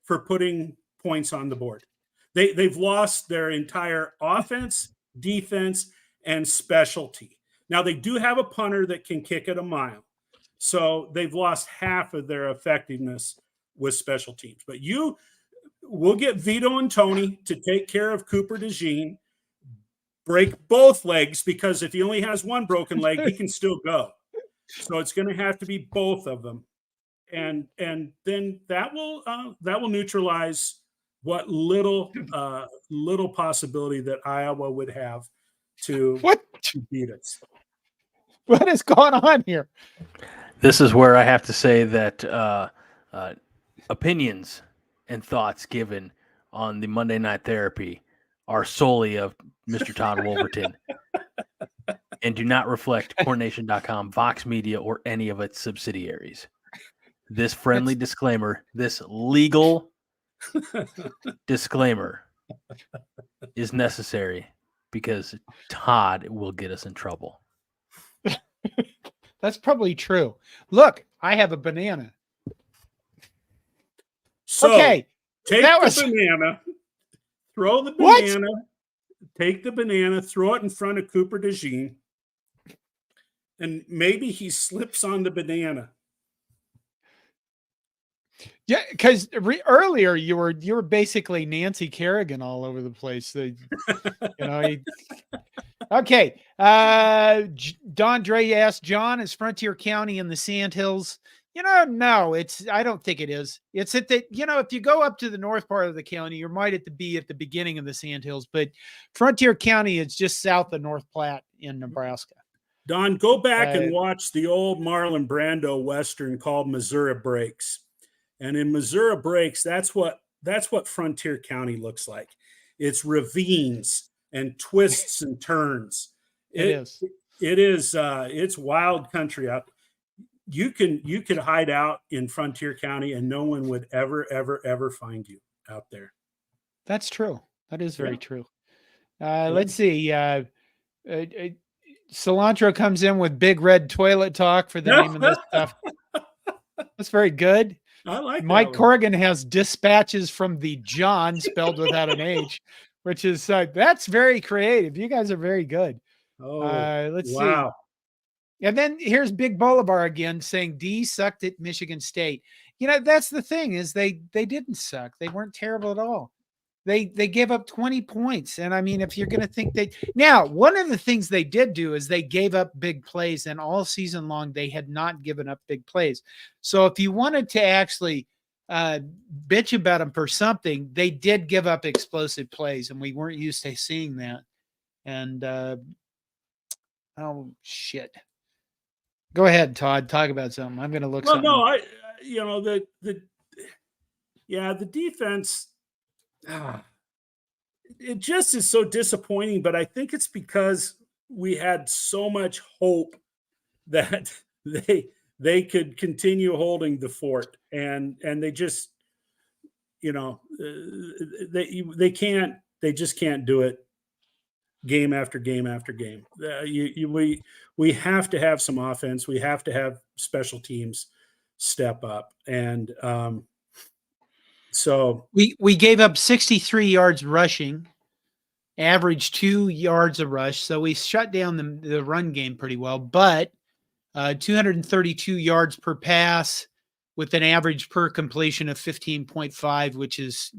for putting points on the board. They've lost their entire offense, defense, and specialty. Now, they do have a punter that can kick it a mile. So they've lost half of their effectiveness with special teams. But we'll get Vito and Tony to take care of Cooper DeJean, break both legs, because if he only has one broken leg, he can still go. So it's going to have to be both of them. And then that will neutralize what little possibility that Iowa would have to beat us. What is going on here? This is where I have to say that opinions and thoughts given on the Monday Night Therapy are solely of Mr. Todd Wolverton and do not reflect CornNation.com, Vox Media, or any of its subsidiaries. This friendly disclaimer, this legal disclaimer is necessary because Todd will get us in trouble. That's probably true. Look, I have a banana. So okay, take the banana, throw the banana, take the banana, throw it in front of Cooper DeJean, and maybe he slips on the banana. Yeah, because earlier you were basically Nancy Kerrigan all over the place. Okay. Don Dre asked, John, is Frontier County in the Sandhills? No, I don't think it is. It's at the, if you go up to the north part of the county, you might be at the beginning of the Sandhills, but Frontier County is just south of North Platte in Nebraska. Don, go back and watch the old Marlon Brando Western called Missouri Breaks. And in Missouri Breaks, that's what Frontier County looks like. It's ravines and twists and turns. It's wild country out. You could hide out in Frontier County and no one would ever find you out there. That's true. That is very true. Let's see. Cilantro comes in with big red toilet talk for the name of this stuff. That's very good. I like Mike Corrigan has dispatches from the John spelled without an H. which is that's very creative. You guys are very good. Oh, Let's see. wow. And then here's Big Bolivar again saying D sucked at Michigan State. That's the thing is they didn't suck. They weren't terrible at all. They gave up 20 points. And I mean, if you're going to think now, one of the things they did do is they gave up big plays, and all season long they had not given up big plays. So if you wanted to actually bitch about them for something, they did give up explosive plays, and we weren't used to seeing that. And oh shit. Go ahead, Todd. Talk about something. I'm going to look. Well, something no, up. the defense. It just is so disappointing. But I think it's because we had so much hope that they could continue holding the fort, and they just, they can't. They just can't do it. Game after game after game. We have to have some offense. We have to have special teams step up. And so we gave up 63 yards rushing, averaged 2 yards a rush. So we shut down the run game pretty well, but 232 yards per pass with an average per completion of 15.5, which is,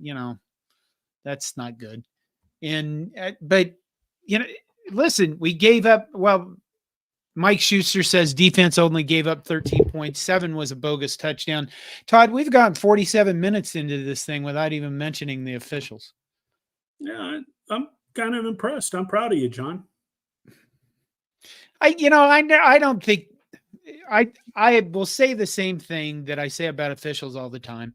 that's not good. And, but, listen, we gave up, Mike Schuster says defense only gave up 13.7 was a bogus touchdown. Todd, we've gotten 47 minutes into this thing without even mentioning the officials. Yeah, I'm kind of impressed. I'm proud of you, John. I don't think I will say the same thing that I say about officials all the time.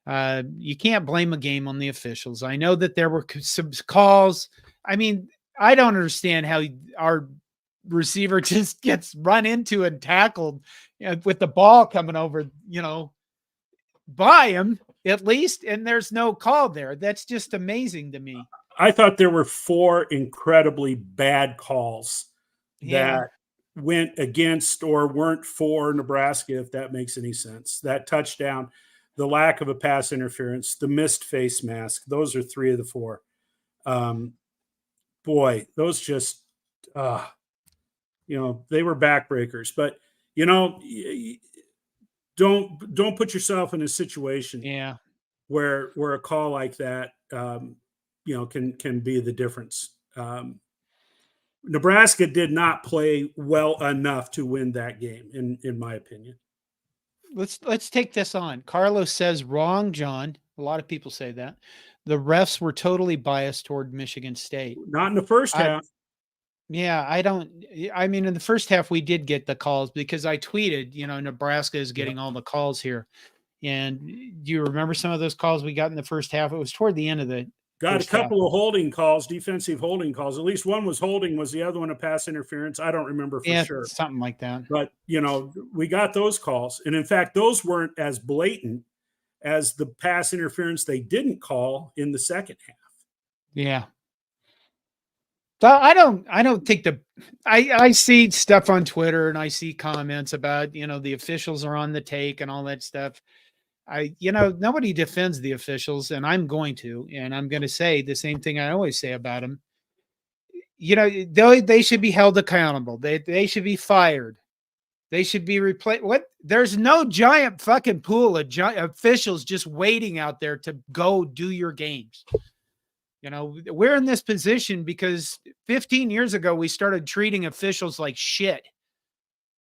You can't blame a game on the officials. I know that there were some calls. I mean, I don't understand how our receiver just gets run into and tackled with the ball coming over, by him at least. And there's no call there. That's just amazing to me. I thought there were 4 incredibly bad calls that went against or weren't for Nebraska, if that makes any sense. That touchdown, the lack of a pass interference, the missed face mask. Those are 3 of the 4. Boy, those just, they were backbreakers. But, don't put yourself in a situation where a call like that, can be the difference. Nebraska did not play well enough to win that game, in my opinion. Let's take this on. Carlos says, wrong, John. A lot of people say that. The refs were totally biased toward Michigan State. Not in the first half. I mean, in the first half, we did get the calls because I tweeted, Nebraska is getting all the calls here. And do you remember some of those calls we got in the first half? It was toward the end of the Got a couple of holding calls, defensive holding calls. At least one was holding. Was the other one a pass interference? I don't remember for sure. Something like that. But, we got those calls. And in fact, those weren't as blatant as the pass interference they didn't call in the second half. Yeah. So I don't think I see stuff on Twitter and I see comments about, the officials are on the take and all that stuff. Nobody defends the officials, and I'm going to say the same thing I always say about them. They should be held accountable. They should be fired. They should be replaced. There's no giant fucking pool of officials just waiting out there to go do your games. We're in this position because 15 years ago, we started treating officials like shit.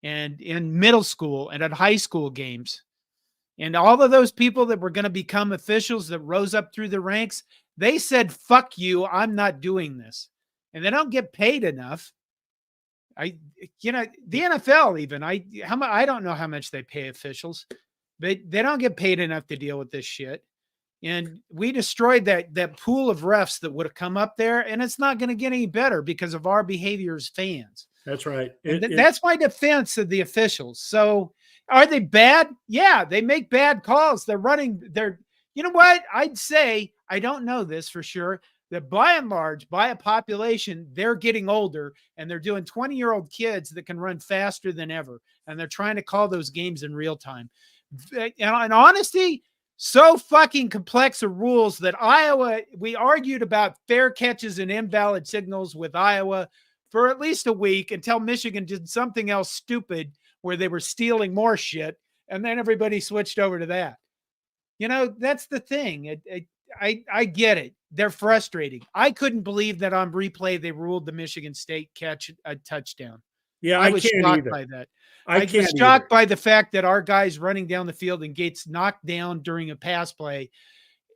And in middle school and at high school games. And all of those people that were going to become officials that rose up through the ranks, they said, fuck you, I'm not doing this. And they don't get paid enough. The NFL even, I don't know how much they pay officials, but they don't get paid enough to deal with this shit. And we destroyed that pool of refs that would have come up there, and it's not going to get any better because of our behavior as fans. That's right. That's my defense of the officials. So are they bad? Yeah, they make bad calls. You know what? I'd say, I don't know this for sure, that by and large, by a population, they're getting older and they're doing 20-year-old kids that can run faster than ever. And they're trying to call those games in real time. In honesty, so fucking complex of rules that Iowa, we argued about fair catches and invalid signals with Iowa for at least a week until Michigan did something else stupid where they were stealing more shit. And then everybody switched over to that. That's the thing. I get it. They're frustrating. I couldn't believe that on replay they ruled the Michigan State catch a touchdown. Yeah, I was can't shocked either. by that. I was can't shocked either. by the fact that our guy's running down the field and gets knocked down during a pass play.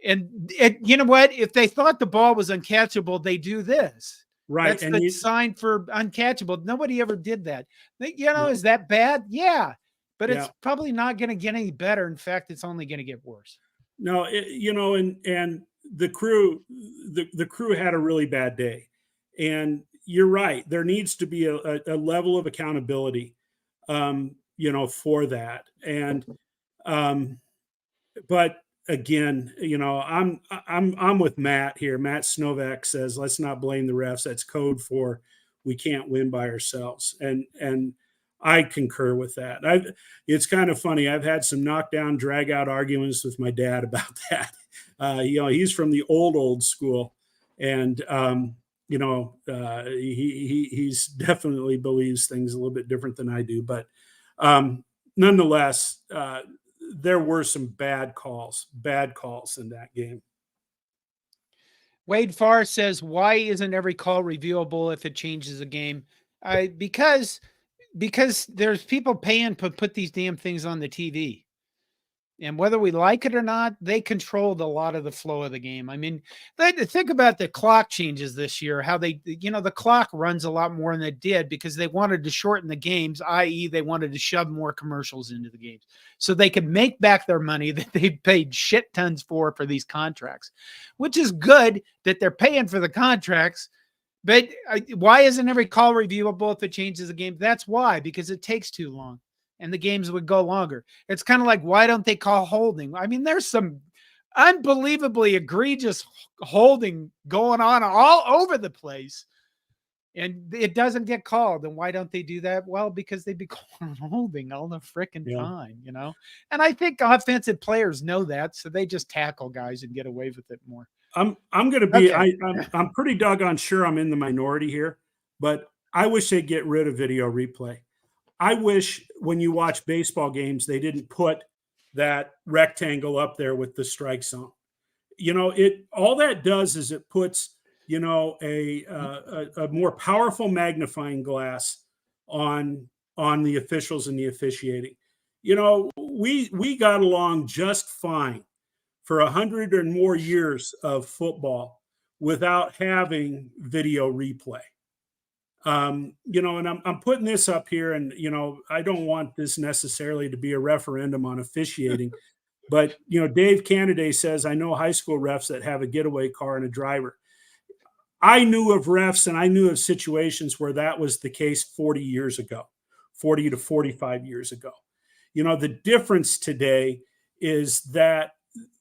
And you know what? If they thought the ball was uncatchable, they do this. Right. That's And the sign for uncatchable. Nobody ever did that. Is that bad? Yeah. But it's probably not going to get any better. In fact, it's only going to get worse. No, and the crew had a really bad day. And you're right. There needs to be a level of accountability, for that. And, but again, I'm with Matt here. Matt Snovak says, let's not blame the refs. That's code for we can't win by ourselves. And I concur with that. It's kind of funny. I've had some knockdown, drag out arguments with my dad about that. He's from the old school, and he's definitely believes things a little bit different than I do. But nonetheless, there were some bad calls in that game. Wade Farr says, why isn't every call reviewable if it changes a game? Because there's people paying to put these damn things on the TV. And whether we like it or not, they controlled a lot of the flow of the game. I mean, think about the clock changes this year, how the clock runs a lot more than it did because they wanted to shorten the games, i.e. they wanted to shove more commercials into the games so they could make back their money that they paid shit tons for these contracts, which is good that they're paying for the contracts. But why isn't every call reviewable if it changes the game? That's why, because it takes too long and the games would go longer. It's kind of like, why don't they call holding? I mean, there's some unbelievably egregious holding going on all over the place and it doesn't get called. And why don't they do that? Well, because they be calling holding all the freaking time, And I think offensive players know that, so they just tackle guys and get away with it more. I'm going to be, okay. I'm pretty doggone sure I'm in the minority here, but I wish they'd get rid of video replay. I wish when you watch baseball games, they didn't put that rectangle up there with the strike zone. All that does is it puts, a more powerful magnifying glass on the officials and the officiating. We got along just fine for 100 or more years of football without having video replay. And I'm putting this up here and, I don't want this necessarily to be a referendum on officiating, but, Dave Canada says, I know high school refs that have a getaway car and a driver. I knew of refs and I knew of situations where that was the case 40 to 45 years ago. The difference today is that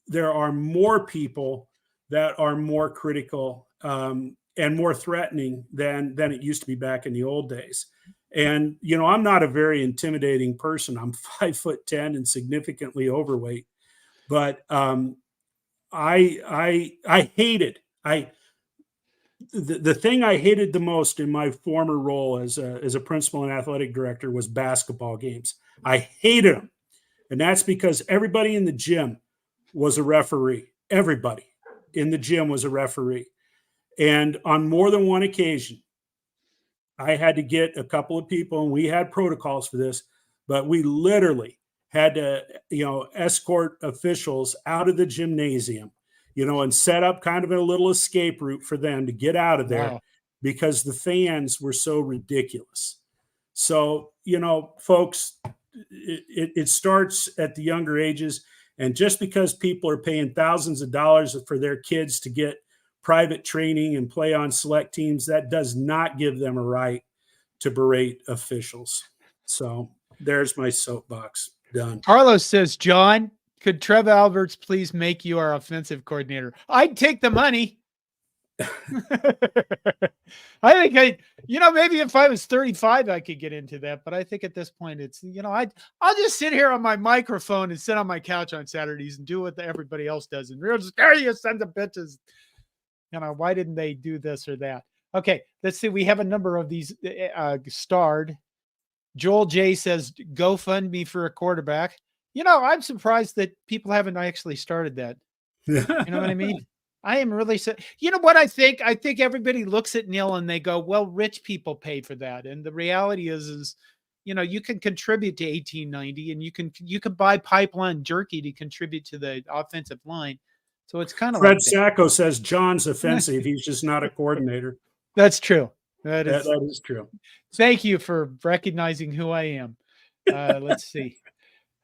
there are more people that are more critical and more threatening than it used to be back in the old days. And, I'm not a very intimidating person. I'm 5'10" and significantly overweight, but I hated, the thing I hated the most in my former role as a principal and athletic director was basketball games. I hated them. And that's because everybody in the gym was a referee. Everybody in the gym was a referee. And on more than one occasion, I had to get a couple of people, and we had protocols for this, but we literally had to, escort officials out of the gymnasium, and set up kind of a little escape route for them to get out of there because the fans were so ridiculous. So, folks, it starts at the younger ages. And just because people are paying thousands of dollars for their kids to get private training and play on select teams, that does not give them a right to berate officials. So there's my soapbox. Done. Carlos says, John, could Trev Alberts please make you our offensive coordinator? I'd take the money. I think Maybe if I was 35, I could get into that. But I think at this point, it's, I'll just sit here on my microphone and sit on my couch on Saturdays and do what everybody else does. And we're just, there you sons of bitches. Why didn't they do this or that? Okay, let's see. We have a number of these starred. Joel J says, GoFundMe for a quarterback. I'm surprised that people haven't actually started that. You know what I mean? I am really, what I think? I think everybody looks at Neil and they go, well, rich people pay for that. And the reality is, you can contribute to 1890 and you can buy pipeline jerky to contribute to the offensive line. So it's kind of Fred like Sacco says John's offensive. He's just not a coordinator. That's true. That is true. Thank you for recognizing who I am. Let's see.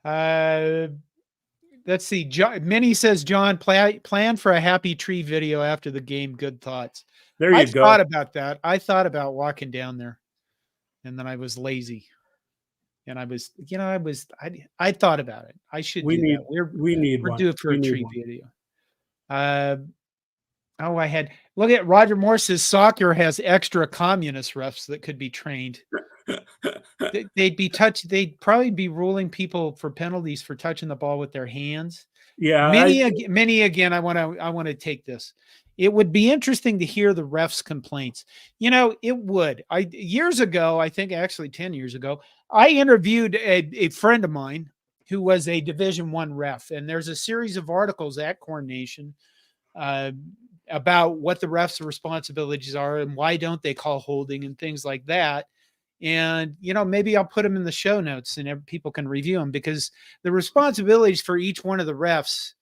Let's see. Minnie says, John, plan for a happy tree video after the game. Good thoughts. There you go. I thought about that. I thought about walking down there, and then I was lazy. And I was, I thought about it. I should do that. We're due for a tree video. Look at Roger Moore says soccer has extra communist refs that could be trained. They'd probably be ruling people for penalties for touching the ball with their hands. Yeah. Many again, I want to take this. It would be interesting to hear the refs' complaints. It would. Years ago, I think actually 10 years ago, I interviewed a friend of mine who was a Division I ref, and there's a series of articles at Corn Nation about what the refs' responsibilities are and why don't they call holding and things like that. And, maybe I'll put them in the show notes and people can review them, because the responsibilities for each one of the refs,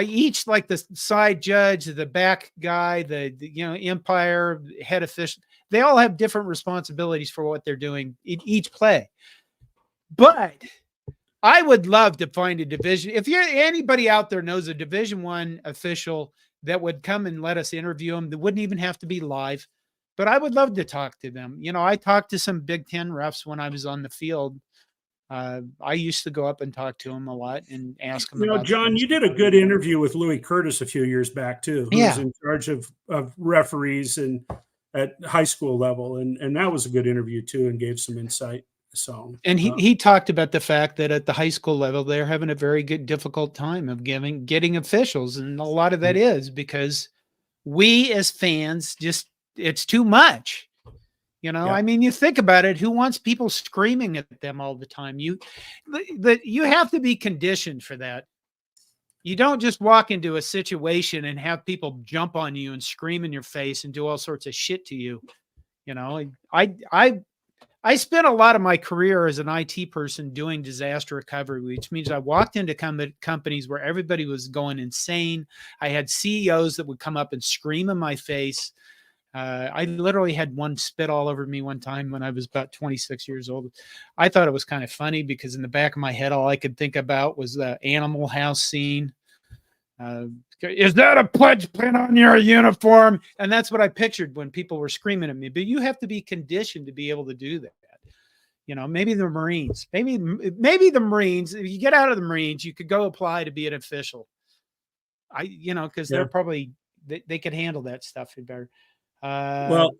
each, like the side judge, the back guy, the umpire, head official, they all have different responsibilities for what they're doing in each play. But I would love to find a division. If anybody out there knows a Division I official that would come and let us interview them, that wouldn't even have to be live, but I would love to talk to them. I talked to some Big Ten refs when I was on the field. I used to go up and talk to them a lot and ask them. John, you did a good interview with Louis Curtis a few years back too, who was in charge of referees and at high school level, and that was a good interview too, and gave some insight. So, and he talked about the fact that at the high school level, they're having a very difficult time of getting officials. And a lot of that is because we as fans it's too much, I mean, you think about it, who wants people screaming at them all the time? You have to be conditioned for that. You don't just walk into a situation and have people jump on you and scream in your face and do all sorts of shit to you. I spent a lot of my career as an IT person doing disaster recovery, which means I walked into companies where everybody was going insane. I had CEOs that would come up and scream in my face. I literally had one spit all over me one time when I was about 26 years old. I thought it was kind of funny because in the back of my head, all I could think about was the Animal House scene. Is that a pledge pin on your uniform? And that's what I pictured when people were screaming at me. But you have to be conditioned to be able to do that. Maybe the Marines, maybe the Marines, if you get out of the Marines, you could go apply to be an official. Because they're probably, they could handle that stuff better. Well,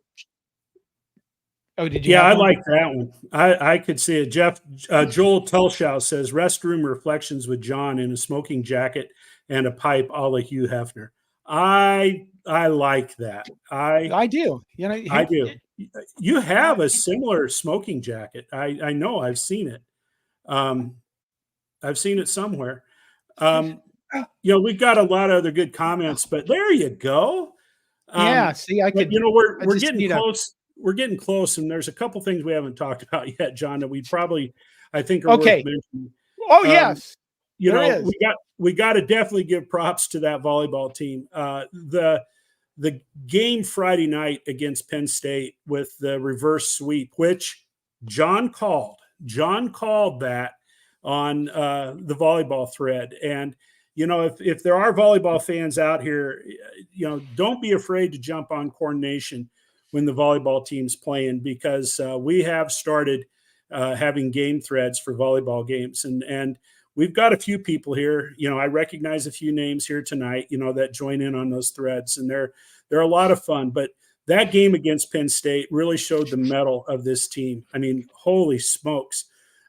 did you? Yeah, I like that one. I could see it. Joel Telshaw says restroom reflections with John in a smoking jacket and a pipe, a la Hugh Hefner. I like that. I do. I do. You have a similar smoking jacket. I know. I've seen it. I've seen it somewhere. We've got a lot of other good comments, but there you go. See, I could. We're getting close. We're getting close, and there's a couple things we haven't talked about yet, John, that we probably, I think, are worth mentioning. Oh yes, we got to definitely give props to that volleyball team. The game Friday night against Penn State with the reverse sweep, which John called that on the volleyball thread. And if there are volleyball fans out here, don't be afraid to jump on Corn Nation when the volleyball team's playing, because we have started having game threads for volleyball games. And we've got a few people here. I recognize a few names here tonight, that join in on those threads, and they're a lot of fun. But that game against Penn State really showed the mettle of this team. I mean, holy smokes.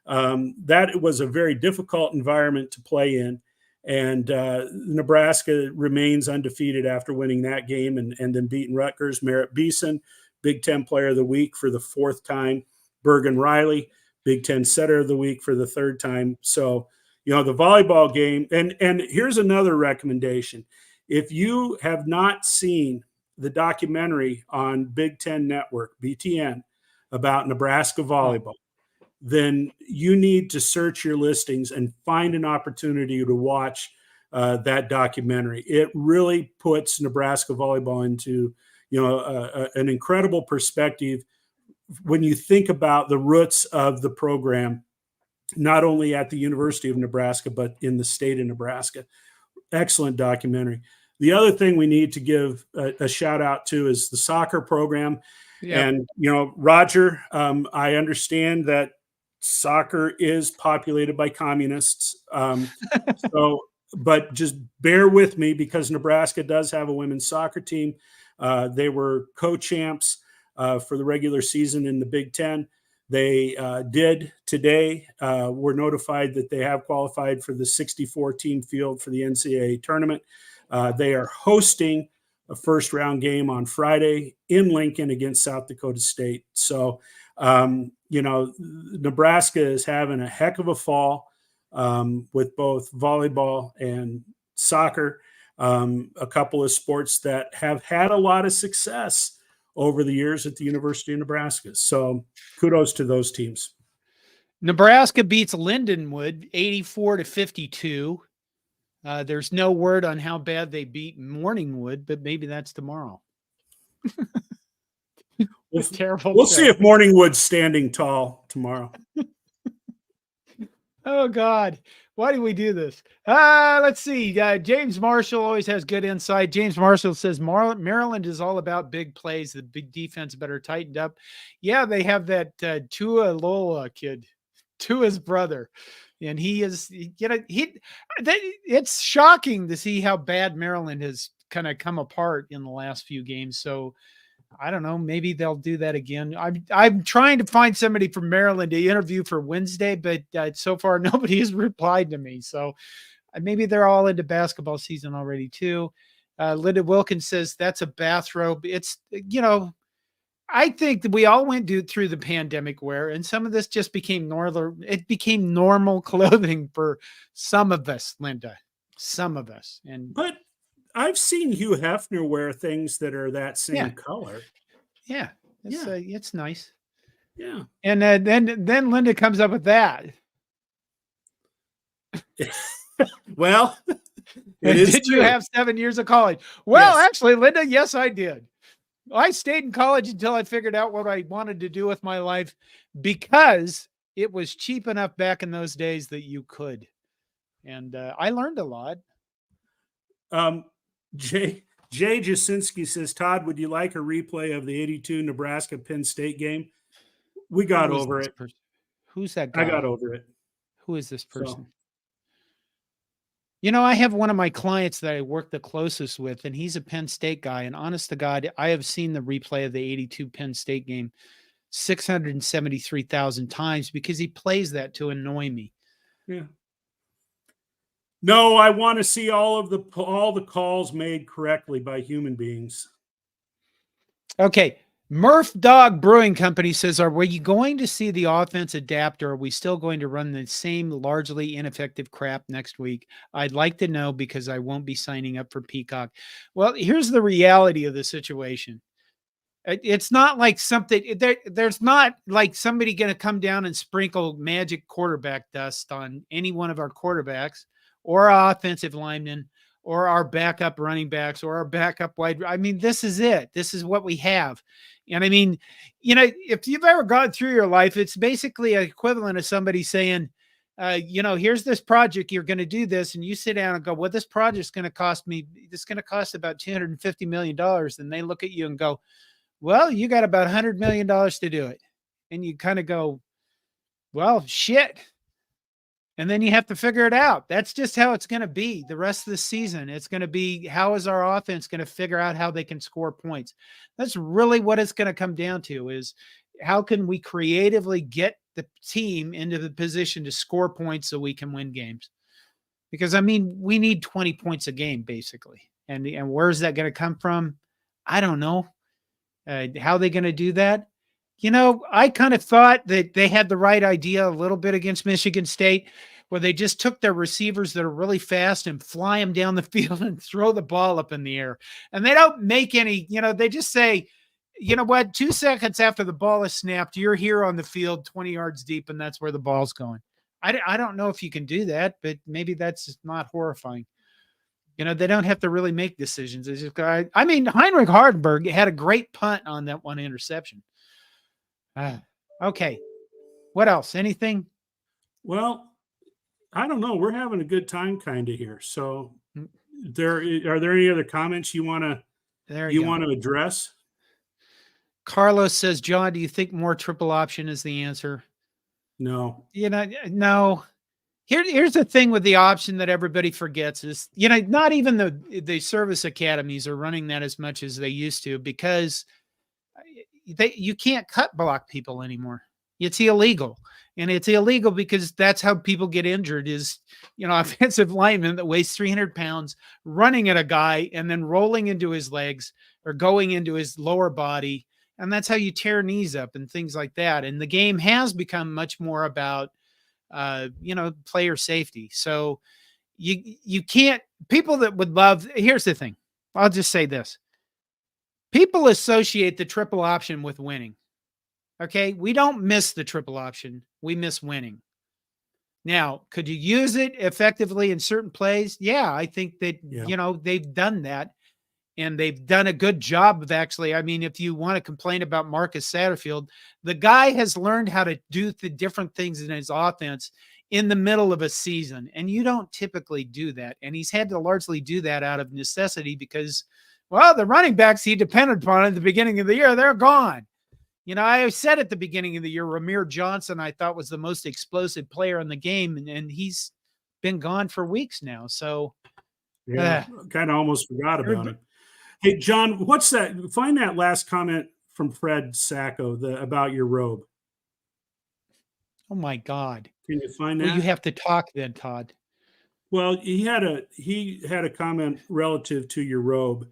That was a very difficult environment to play in. And Nebraska remains undefeated after winning that game and then beating Rutgers. Merritt Beeson, Big Ten Player of the Week for the 4th time. Bergen Riley, Big Ten Setter of the Week for the 3rd time. So, you know, the volleyball game. And here's another recommendation. If you have not seen the documentary on Big Ten Network, BTN, about Nebraska volleyball, then you need to search your listings and find an opportunity to watch that documentary. It really puts Nebraska volleyball into, you know, an incredible perspective when you think about the roots of the program, not only at the University of Nebraska, but in the state of Nebraska. Excellent documentary. The other thing we need to give a shout out to is the soccer program. Yeah. And, you know, Roger, I understand that soccer is populated by communists. But just bear with me because Nebraska does have a women's soccer team. They were co-champs for the regular season in the Big Ten. They did today. Were notified that they have qualified for the 64-team field for the NCAA tournament. They are hosting a first-round game on Friday in Lincoln against South Dakota State. So, you know, Nebraska is having a heck of a fall with both volleyball and soccer, a couple of sports that have had a lot of success over the years at the University of Nebraska. So kudos to those teams. Nebraska beats Lindenwood 84-52. There's no word on how bad they beat Morningwood, but maybe that's tomorrow. Terrible. We'll see if Morningwood's standing tall tomorrow. Oh God, why do we do this? Let's see. James Marshall always has good insight. James Marshall says Maryland is all about big plays. The big defense better tightened up. Yeah, they have that Tua Lola kid, Tua's brother, and he is. It's shocking to see how bad Maryland has kind of come apart in the last few games. So I don't know. Maybe they'll do that again. I'm trying to find somebody from Maryland to interview for Wednesday, but so far nobody has replied to me. So maybe they're all into basketball season already too. Linda Wilkins says that's a bathrobe. It's, you know, I think that we all went through the pandemic wear, and some of this just became normal. It became normal clothing for some of us, Linda. Some of us, but I've seen Hugh Hefner wear things that are that same color. Yeah, it's nice. Yeah, and then Linda comes up with that. Well, did you have 7 years of college? Well, yes. Actually, Linda, yes, I did. I stayed in college until I figured out what I wanted to do with my life because it was cheap enough back in those days that you could. And I learned a lot. Jay Jasinski says, Todd, would you like a replay of the 82 Nebraska Penn State game? We got over it. Who's that guy? I got over it. Who is this person? You know, I have one of my clients that I work the closest with, and he's a Penn State guy. And honest to God, I have seen the replay of the 82 Penn State game 673,000 times because he plays that to annoy me. Yeah. No, I want to see all the calls made correctly by human beings. Okay. Murph Dog Brewing Company says, are we going to see the offense adapt, or are we still going to run the same largely ineffective crap next week? I'd like to know because I won't be signing up for Peacock. Well, here's the reality of the situation. It's not like something there's not like somebody going to come down and sprinkle magic quarterback dust on any one of our quarterbacks or our offensive linemen or our backup running backs or our backup wide. I mean, this is it. This is what we have. And I mean, you know, if you've ever gone through your life, it's basically equivalent of somebody saying, you know, here's this project, you're going to do this. And you sit down and go, well, this project's going to cost me, it's going to cost about $250 million. And they look at you and go, well, you got about $100 million to do it. And you kind of go, well, shit. And then you have to figure it out. That's just how it's going to be the rest of the season. It's going to be, how is our offense going to figure out how they can score points? That's really what it's going to come down to, is how can we creatively get the team into the position to score points so we can win games? Because, I mean, we need 20 points a game, basically. And where's that going to come from? I don't know. How are they going to do that? You know, I kind of thought that they had the right idea a little bit against Michigan State, where they just took their receivers that are really fast and fly them down the field and throw the ball up in the air. And they don't make any, they just say, you know what, 2 seconds after the ball is snapped, you're here on the field 20 yards deep, and that's where the ball's going. I don't know if you can do that, but maybe that's not horrifying. They don't have to really make decisions. It's just, I mean, Heinrich Hardenberg had a great punt on that one interception. Okay. What else? Anything? Well, I don't know. We're having a good time kind of here. So are there any other comments you want to address? Carlos says, John, do you think more triple option is the answer? No. No. Here's the thing with the option that everybody forgets is, not even the service academies are running that as much as they used to, because you can't cut block people anymore. It's illegal. And it's illegal because that's how people get injured is, offensive lineman that weighs 300 pounds running at a guy and then rolling into his legs or going into his lower body. And that's how you tear knees up and things like that. And the game has become much more about, player safety. So you can't, people that would love, here's the thing. I'll just say this. People associate the triple option with winning. Okay. We don't miss the triple option. We miss winning. Now, could you use it effectively in certain plays? Yeah, I think that, they've done that, and they've done a good job of actually, I mean, if you want to complain about Marcus Satterfield, the guy has learned how to do the different things in his offense in the middle of a season. And you don't typically do that. And he's had to largely do that out of necessity because, well, the running backs he depended upon at the beginning of the year, they're gone. I said at the beginning of the year, Ramir Johnson, I thought was the most explosive player in the game, and he's been gone for weeks now. So, yeah, kind of almost forgot about it. Hey, John, what's that? Find that last comment from Fred Sacco about your robe. Oh my God! Can you find that? Well, you have to talk then, Todd. Well, he had a comment relative to your robe,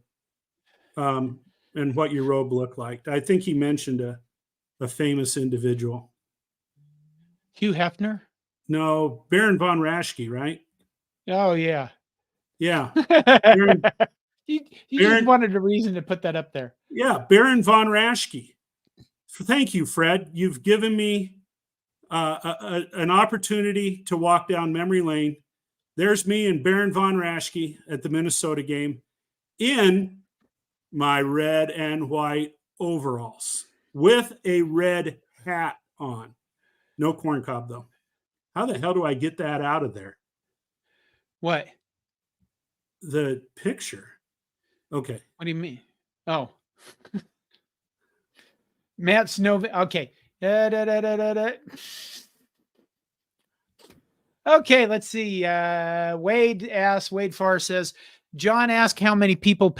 and what your robe looked like. I think he mentioned a famous individual. Hugh Hefner? No, Baron von Raschke, right? Oh yeah, yeah. Baron, you just wanted a reason to put that up there. Yeah, Baron von Raschke. Thank you, Fred. You've given me an opportunity to walk down memory lane. There's me and Baron von Raschke at the Minnesota game in my red and white overalls with a red hat on. No corn cob, though. How the hell do I get that out of there? What? The picture. Okay. What do you mean? Oh. Matt Snow. Okay. Okay, let's see. Wade Farr says, John asked how many people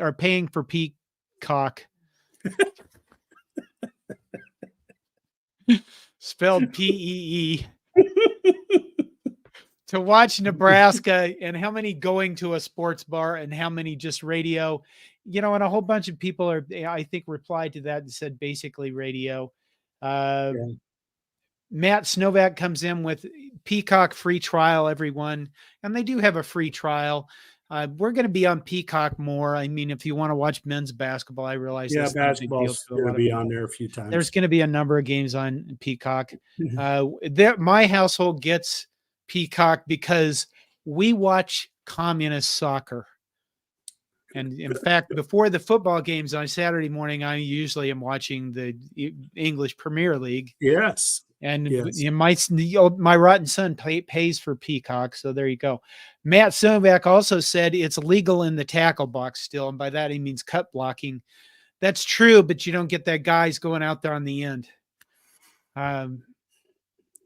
are paying for Peacock. Spelled P-E-E. To watch Nebraska, and how many going to a sports bar and how many just radio. And a whole bunch of people I think, replied to that and said basically radio. Yeah. Matt Snovak comes in with Peacock free trial, everyone. And they do have a free trial. We're going to be on Peacock more. I mean, if you want to watch men's basketball, I realize basketball's going to be on there a few times. There's going to be a number of games on Peacock. My household gets Peacock because we watch communist soccer. And in fact, before the football games on Saturday morning, I usually am watching the English Premier League. Yes. And my rotten son pays for Peacock. So there you go. Matt Sovak also said it's legal in the tackle box still. And by that, he means cut blocking. That's true, but you don't get that guys going out there on the end.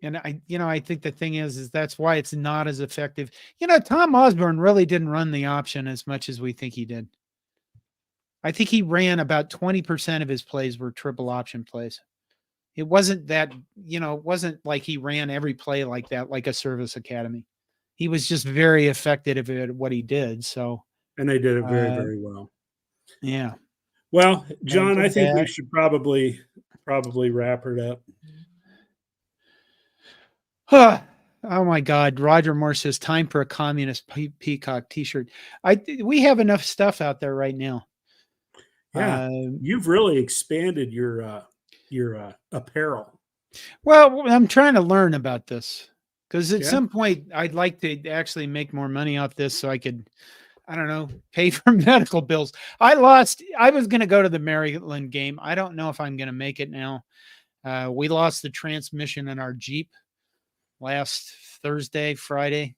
And I think the thing is that's why it's not as effective. Tom Osborne really didn't run the option as much as we think he did. I think he ran about 20% of his plays were triple option plays. It wasn't that, it wasn't like he ran every play like that, like a service academy. He was just very effective at what he did. So, and they did it very, very well. Yeah. Well, John, I think we should probably wrap it up. Oh my God. Roger Moore says time for a communist peacock t-shirt. We have enough stuff out there right now. Yeah. You've really expanded your apparel. Well, I'm trying to learn about this because at some point I'd like to actually make more money off this so I could, I don't know, pay for medical bills. I was going to go to the Maryland game. I don't know if I'm going to make it now. We lost the transmission in our Jeep last Friday.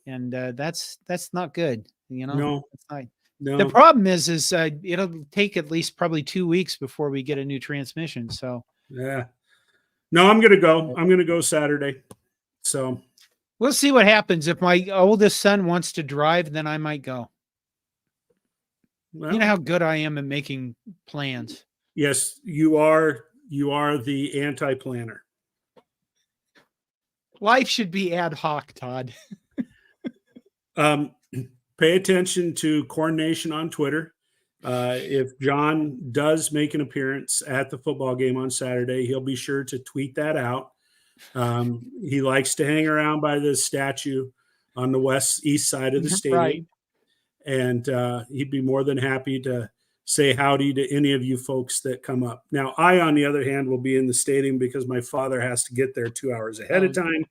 And that's not good. No, it's not. No. The problem is it'll take at least probably 2 weeks before we get a new transmission. So yeah, no, I'm going to go. I'm going to go Saturday. So we'll see what happens. If my oldest son wants to drive, then I might go. Well, you know how good I am at making plans. Yes, you are. You are the anti-planner. Life should be ad hoc, Todd. Pay attention to Corn Nation on Twitter. If John does make an appearance at the football game on Saturday, he'll be sure to tweet that out. He likes to hang around by the statue on the east side of the stadium. Right. And he'd be more than happy to say howdy to any of you folks that come up. Now, I, on the other hand, will be in the stadium because my father has to get there 2 hours ahead of time.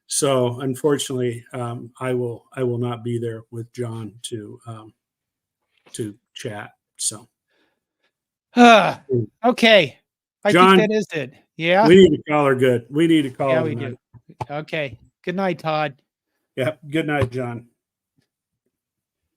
So, unfortunately, I will not be there with John to chat. So, okay, John, think that is it. Yeah, we need to call her good. We need to call her. Yeah, we do. Okay. Good night, Todd. Yeah. Good night, John.